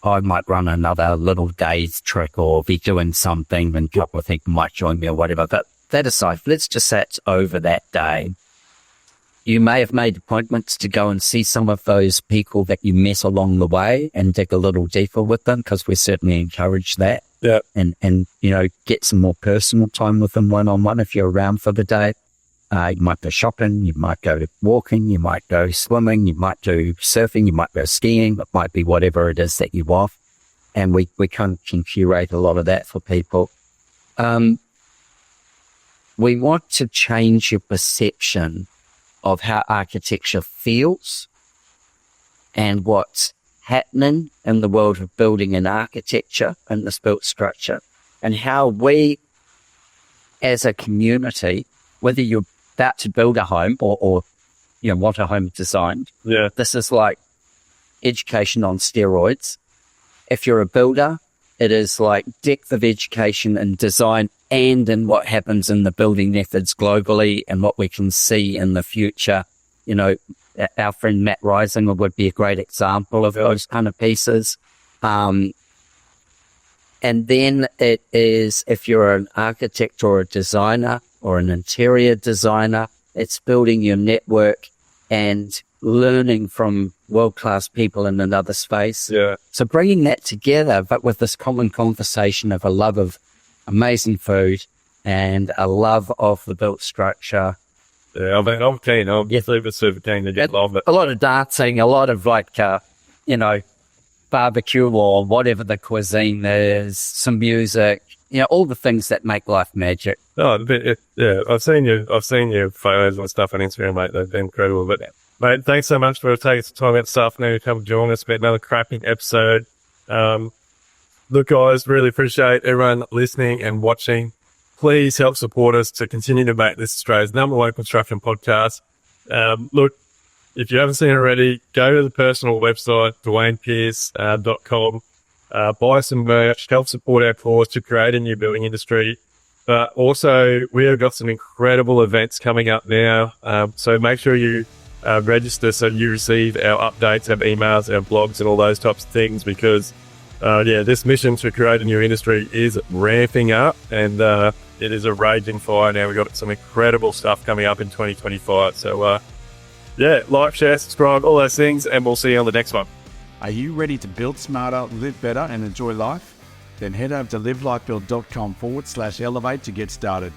[SPEAKER 1] I might run another little day's trick or be doing something and a couple of people might join me or whatever. But that aside, let's just say it's over that day. You may have made appointments to go and see some of those people that you met along the way and dig a little deeper with them, because we certainly encourage that.
[SPEAKER 2] Yeah.
[SPEAKER 1] And get some more personal time with them one-on-one if you're around for the day. You might go shopping, you might go walking, you might go swimming, you might do surfing, you might go skiing, it might be whatever it is that you want. And we can curate a lot of that for people. We want to change your perception of how architecture feels and what's happening in the world of building and architecture and this built structure, and how we as a community, whether you're about to build a home or want a home designed.
[SPEAKER 2] Yeah.
[SPEAKER 1] This is like education on steroids. If you're a builder, it is like depth of education and design and in what happens in the building methods globally and what we can see in the future. Our friend Matt Risinger would be a great example of those kind of pieces. And then it is, if you're an architect or a designer or an interior designer, it's building your network and learning from world-class people in another space.
[SPEAKER 2] Yeah.
[SPEAKER 1] So bringing that together, but with this common conversation of a love of amazing food and a love of the built structure.
[SPEAKER 2] Yeah, I'm keen. I'm super keen to get along it.
[SPEAKER 1] A lot of dancing, a lot of barbecue or whatever the cuisine is, some music, all the things that make life magic.
[SPEAKER 2] Oh, yeah, I've seen your photos and stuff on Instagram, mate. They've been incredible. But mate, thanks so much for taking some time out this afternoon to come join us for another cracking episode. Look, guys, really appreciate everyone listening and watching. Please help support us to continue to make this Australia's #1 construction podcast. Look, if you haven't seen it already, go to the personal website, duaynepearce.com, buy some merch, help support our cause to create a new building industry. But also, we have got some incredible events coming up now. So make sure you register so you receive our updates, our emails, our blogs, and all those types of things, because this mission to create a new industry is ramping up, and it is a raging fire now. We've got some incredible stuff coming up in 2025. So like, share, subscribe, all those things, and we'll see you on the next one.
[SPEAKER 3] Are you ready to build smarter, live better, and enjoy life? Then head over to livelifebuild.com/elevate to get started.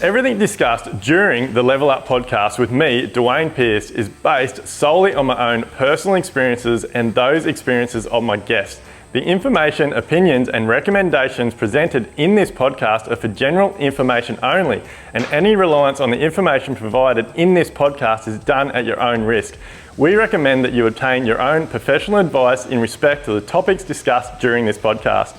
[SPEAKER 2] Everything discussed during the Level Up podcast with me, Duayne Pearce, is based solely on my own personal experiences and those experiences of my guests. The information, opinions, and recommendations presented in this podcast are for general information only, and any reliance on the information provided in this podcast is done at your own risk. We recommend that you obtain your own professional advice in respect to the topics discussed during this podcast.